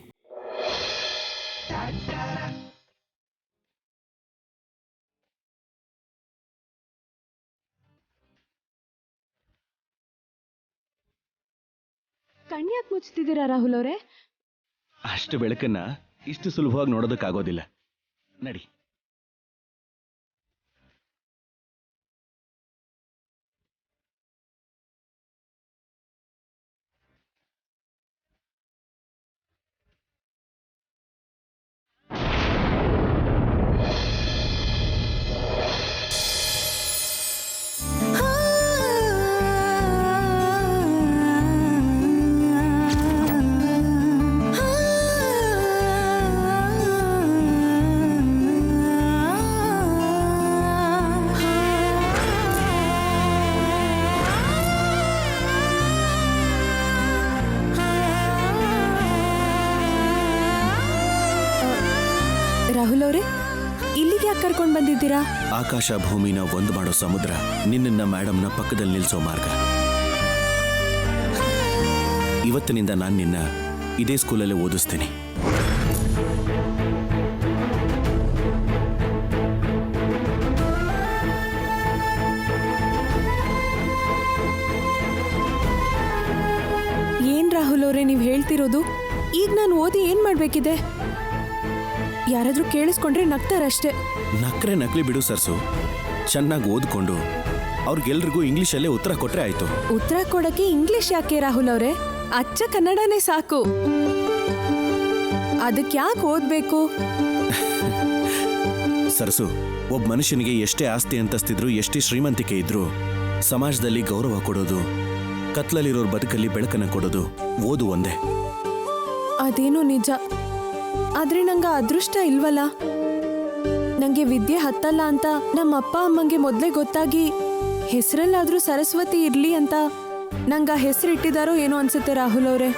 ಕಣ್ಯಾಕ್ ಮುಚ್ತಿದ್ದೀರಾ ರಾಹುಲ್ ಅವರೇ? ಅಷ್ಟು ಬೆಳಕನ್ನ ಇಷ್ಟು ಸುಲಭವಾಗಿ ನೋಡೋದಕ್ಕಾಗೋದಿಲ್ಲ. ನಡಿ. ರಾಹುಲ್ ಅವರೇ, ಇಲ್ಲಿಗೆ ಯಾಕೆ ಕರ್ಕೊಂಡು ಬಂದಿದ್ದೀರಾ? ಆಕಾಶ ಭೂಮಿನ ಒಂದು ಮಾಡೋ ಸಮುದ್ರ ನಿನ್ನ ಮೇಡಮ್ನ ಪಕ್ಕದಲ್ಲಿ ನಿಲ್ಸೋ ಮಾರ್ಗ. ಇವತ್ತಿನಿಂದ ನಾನು ನಿನ್ನ ಇದೇ ಸ್ಕೂಲಲ್ಲೇ ಓದಿಸ್ತೀನಿ. ಏನ್ ರಾಹುಲ್ ಅವರೇ ನೀವು ಹೇಳ್ತಿರೋದು? ಈಗ ನಾನು ಓದಿ ಏನ್ ಮಾಡ್ಬೇಕಿದೆ? ಯಾರಾದ್ರೂ ಕೇಳಿಸ್ಕೊಂಡ್ರೆ ನಗ್ತಾರಷ್ಟೇ. ನಕ್ರೆ ನಕಲಿ ಬಿಡು ಸರ್ಸು. ಚೆನ್ನಾಗಿ ಓದ್ಕೊಂಡು ಅವ್ರಿಗೆಲ್ರಿಗೂ ಇಂಗ್ಲಿಷಲ್ಲೇ ಉತ್ತರ ಕೊಟ್ರೆ ಆಯ್ತು. ಉತ್ತರ ಕೊಡಕ್ಕೆ ಇಂಗ್ಲಿಷ್ ಯಾಕೆ ರಾಹುಲ್ ಅವರೇ? ಅಚ್ಚ ಕನ್ನಡನೇ ಸಾಕು. ಅದಕ್ಕೆ ಯಾಕೆ ಓದ್ಬೇಕು? ಸರ್ಸು, ಒಬ್ಬ ಮನುಷ್ಯನಿಗೆ ಎಷ್ಟೇ ಆಸ್ತಿ ಅಂತಸ್ತಿದ್ರು, ಎಷ್ಟೇ ಶ್ರೀಮಂತಿಕೆ ಇದ್ರು, ಸಮಾಜದಲ್ಲಿ ಗೌರವ ಕೊಡೋದು, ಕತ್ಲಲ್ಲಿರೋರ್ ಬದುಕಲ್ಲಿ ಬೆಳಕನ್ನ ಕೊಡೋದು ಓದು ಒಂದೇ. ಅದೇನೋ ನಿಜ. ಆದ್ರೆ ನಂಗೆ ಅದೃಷ್ಟ ಇಲ್ವಲ್ಲ. ನಂಗೆ ವಿದ್ಯೆ ಹತ್ತಲ್ಲ ಅಂತ ನಮ್ಮ ಅಪ್ಪ ಅಮ್ಮಂಗೆ ಮೊದಲೇ ಗೊತ್ತಾಗಿ ಹೆಸರಲ್ಲಾದ್ರೂ ಸರಸ್ವತಿ ಇರ್ಲಿ ಅಂತ ನಂಗೆ ಆ ಹೆಸರು ಇಟ್ಟಿದಾರೋ ಏನೋ ಅನ್ಸುತ್ತೆ ರಾಹುಲ್ ಅವರೇ.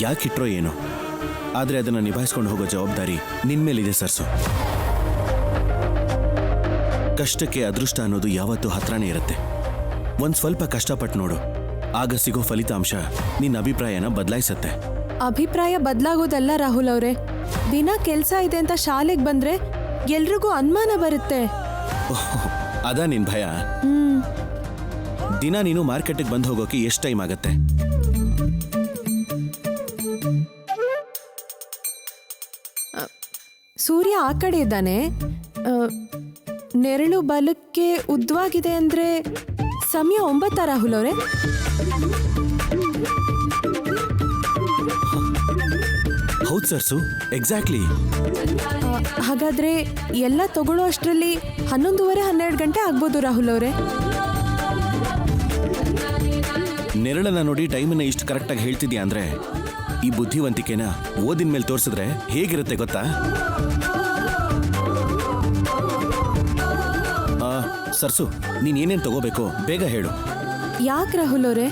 ಯಾಕಿಟ್ರೋ ಏನೋ, ಆದ್ರೆ ಅದನ್ನ ನಿಭಾಯಿಸ್ಕೊಂಡು ಹೋಗೋ ಜವಾಬ್ದಾರಿ ನಿನ್ಮೇಲಿದೆ ಸರ್ಸು. ಕಷ್ಟಕ್ಕೆ ಅದೃಷ್ಟ ಅನ್ನೋದು ಯಾವತ್ತೂ ಹತ್ರನೇ ಇರುತ್ತೆ. ಒಂದ್ ಸ್ವಲ್ಪ ಕಷ್ಟಪಟ್ಟು ನೋಡು, ಆಗ ಸಿಗೋ ಫಲಿತಾಂಶ ನಿನ್ನ ಅಭಿಪ್ರಾಯನ ಬದಲಾಯಿಸತ್ತೆ. ಅಭಿಪ್ರಾಯ ಬದಲಾಗೋದಲ್ಲ ರಾಹುಲ್ ಅವರೇ. ದಿನ ಕೆಲಸ ಇದೆ ಅಂತ ಶಾಲೆಗೆ ಬಂದ್ರೆ ಎಲ್ರಿಗೂ ಅನುಮಾನ ಬರುತ್ತೆ. ಅದಾ ನಿನ್ ಭಯ? ದಿನ ನೀನು ಮಾರ್ಕೆಟ್ಗೆ ಬಂದು ಹೋಗೋಕೆ ಎಷ್ಟು ಟೈಮ್ ಆಗತ್ತೆ? ಸೂರ್ಯ ಆ ಕಡೆ ಇದ್ದಾನೆ. ನೆರಳು ಬಲಕ್ಕೆ ಉದ್ದವಾಗಿದೆ ಅಂದ್ರೆ ಸಮಯ 9 ರಾಹುಲ್ ಅವರೇ. ಹೌದು ಸರ್ಸು, ಎಕ್ಸಾಕ್ಟ್ಲಿ. ಹಾಗಾದ್ರೆ ಎಲ್ಲ ತಗೊಳ್ಳೋ ಅಷ್ಟರಲ್ಲಿ 11:30-12 ಗಂಟೆ ಆಗ್ಬೋದು ರಾಹುಲ್ ಅವರೇ. ನೆರಳನ್ನ ನೋಡಿ ಟೈಮನ್ನ ಇಷ್ಟು ಕರೆಕ್ಟಾಗಿ ಹೇಳ್ತಿದ್ಯಾ ಅಂದ್ರೆ ಈ ಬುದ್ಧಿವಂತಿಕೆನ ಓದಿನ ಮೇಲೆ ತೋರಿಸಿದ್ರೆ ಹೇಗಿರುತ್ತೆ ಗೊತ್ತಾ? ಸರ್ಸು, ನೀನ್ ಏನೇನ್ ತಗೋಬೇಕು ಬೇಗ ಹೇಳು. ಯಾಕೆ ರಾಹುಲ್ ಅವರೇ?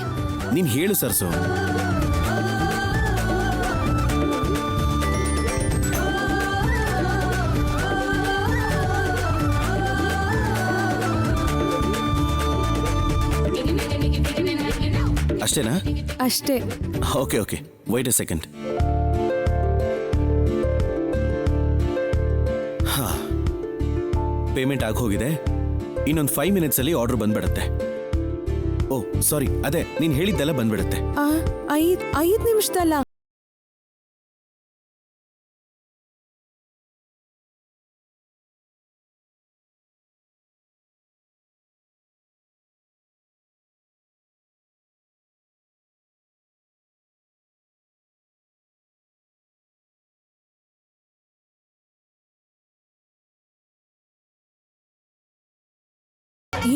ನೀನ್ ಹೇಳು ಸರ್ಸು. ಅಷ್ಟೇನಾ? ಅಷ್ಟೇ. Okay okay, white A second. ಹಾ, ಪೇಮೆಂಟ್ ಆಗೋಗಿದೆ. ಇನ್ನೊಂದು 5 minutes ಅಲ್ಲಿ ಆರ್ಡರ್ ಬಂದ್ಬಿಡುತ್ತೆ. ಓ ಸಾರಿ, ಅದೇ ನೀನ್ ಹೇಳಿದ್ದೆಲ್ಲ ಬಂದ್ಬಿಡುತ್ತೆ. 5 ನಿಮಿಷದಲ್ಲ.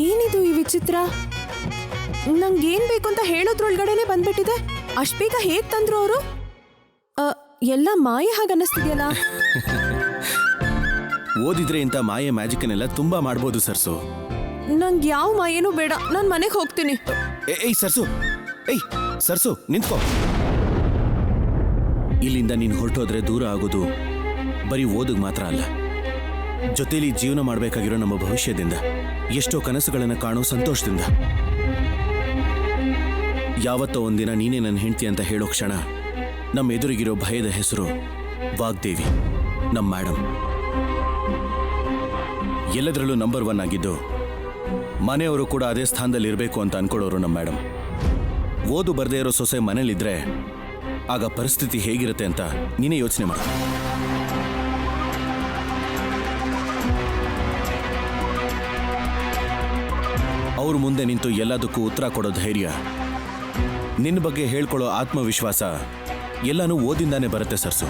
ಏನಿದು ಈ ವಿಚಿತ್ರ? ನಂಗೇನ್ ಬೇಕು ಅಂತ ಹೇಳೋದ್ರೊಳಗಡೆನೆ ಬಂದ್ಬಿಟ್ಟಿದೆ. ಅಷ್ಟ್ ಬೇಗ ಹೇಗ್ ತಂದ್ರು ಅವರು? ಎಲ್ಲ ಮಾಯೆ ಹಾಗನ್ನಿಸ್ತಿದ್ಯಲ್ಲ. ಓದಿದ್ರೆ ಇಂಥ ಮಾಯೆ ಮ್ಯಾಜಿಕ್ನೆಲ್ಲ ತುಂಬಾ ಮಾಡ್ಬೋದು ಸರ್ಸು. ನಂಗೆ ಯಾವ ಮಾಯೇನೂ ಬೇಡ, ನಾನು ಮನೆಗೆ ಹೋಗ್ತೀನಿ. ಏಯ್ ಸರ್ಸು, ಏಯ್ ಸರ್ಸು, ನಿಂತ್ಕೋ. ಇಲ್ಲಿಂದ ನೀನು ಹೊರಟೋದ್ರೆ ದೂರ ಆಗೋದು ಬರೀ ಓದಿಗೆ ಮಾತ್ರ ಅಲ್ಲ, ಜೊತೆಲಿ ಜೀವನ ಮಾಡಬೇಕಾಗಿರೋ ನಮ್ಮ ಭವಿಷ್ಯದಿಂದ, ಎಷ್ಟೋ ಕನಸುಗಳನ್ನು ಕಾಣೋ ಸಂತೋಷದಿಂದ. ಯಾವತ್ತೋ ಒಂದಿನ ನೀನೇ ನನ್ನ ಹೆಂಡತಿ ಅಂತ ಹೇಳೋ ಕ್ಷಣ ನಮ್ಮ ಎದುರಿಗಿರೋ ಭಯದ ಹೆಸರು ವಾಗ್ದೇವಿ, ನಮ್ಮ ಮೇಡಮ್. ಎಲ್ಲದರಲ್ಲೂ ನಂಬರ್ 1 ಆಗಿದ್ದು, ಮನೆಯವರು ಕೂಡ ಅದೇ ಸ್ಥಾನದಲ್ಲಿ ಇರಬೇಕು ಅಂತ ಅನ್ಕೊಳ್ಳೋರು ನಮ್ಮ ಮೇಡಮ್. ಓದು ಬರದೇ ಇರೋ ಸೊಸೆ ಮನೇಲಿದ್ರೆ ಆಗ ಪರಿಸ್ಥಿತಿ ಹೇಗಿರುತ್ತೆ ಅಂತ ನೀನೇ ಯೋಚನೆ ಮಾಡು. ಅವ್ರ ಮುಂದೆ ನಿಂತು ಎಲ್ಲದಕ್ಕೂ ಉತ್ತರ ಕೊಡೋ ಧೈರ್ಯ, ನಿನ್ನ ಬಗ್ಗೆ ಹೇಳ್ಕೊಳ್ಳೋ ಆತ್ಮವಿಶ್ವಾಸ ಎಲ್ಲನೂ ಓದಿಂದಾನೇ ಬರುತ್ತೆ ಸರ್ಸು.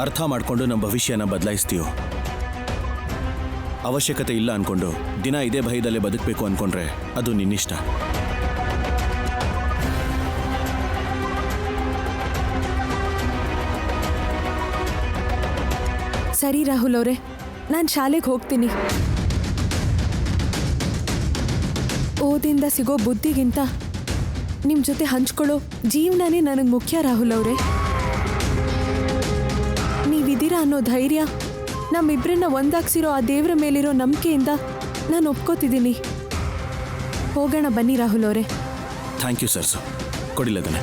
ಅರ್ಥ ಮಾಡ್ಕೊಂಡು ನಮ್ಮ ಭವಿಷ್ಯನ ಬದಲಾಯಿಸ್ತೀಯೋ, ಅವಶ್ಯಕತೆ ಇಲ್ಲ ಅನ್ಕೊಂಡು ದಿನ ಇದೇ ಭಯದಲ್ಲೇ ಬದುಕಬೇಕು ಅನ್ಕೊಂಡ್ರೆ ಅದು ನಿನ್ನಿಷ್ಟ. ಸರಿ ರಾಹುಲ್ ಅವರೇ, ನಾನು ಶಾಲೆಗೆ ಹೋಗ್ತೀನಿ. ಓದಿಂದ ಸಿಗೋ ಬುದ್ಧಿಗಿಂತ ನಿಮ್ಮ ಜೊತೆ ಹಂಚ್ಕೊಳ್ಳೋ ಜೀವನನೇ ನನಗೆ ಮುಖ್ಯ ರಾಹುಲ್ ಅವರೇ. ನೀವಿದ್ದೀರಾ ಅನ್ನೋ ಧೈರ್ಯ, ನಮ್ಮಿಬ್ಬರನ್ನ ಒಂದಾಗ್ಸಿರೋ ಆ ದೇವರ ಮೇಲಿರೋ ನಂಬಿಕೆಯಿಂದ ನಾನು ಒಪ್ಕೋತಿದ್ದೀನಿ. ಹೋಗೋಣ ಬನ್ನಿ ರಾಹುಲ್ ಅವರೇ. Thank you ಸರ್ಸು. ಕೊಡಿಲ್ಲ ಅದನ್ನೇ.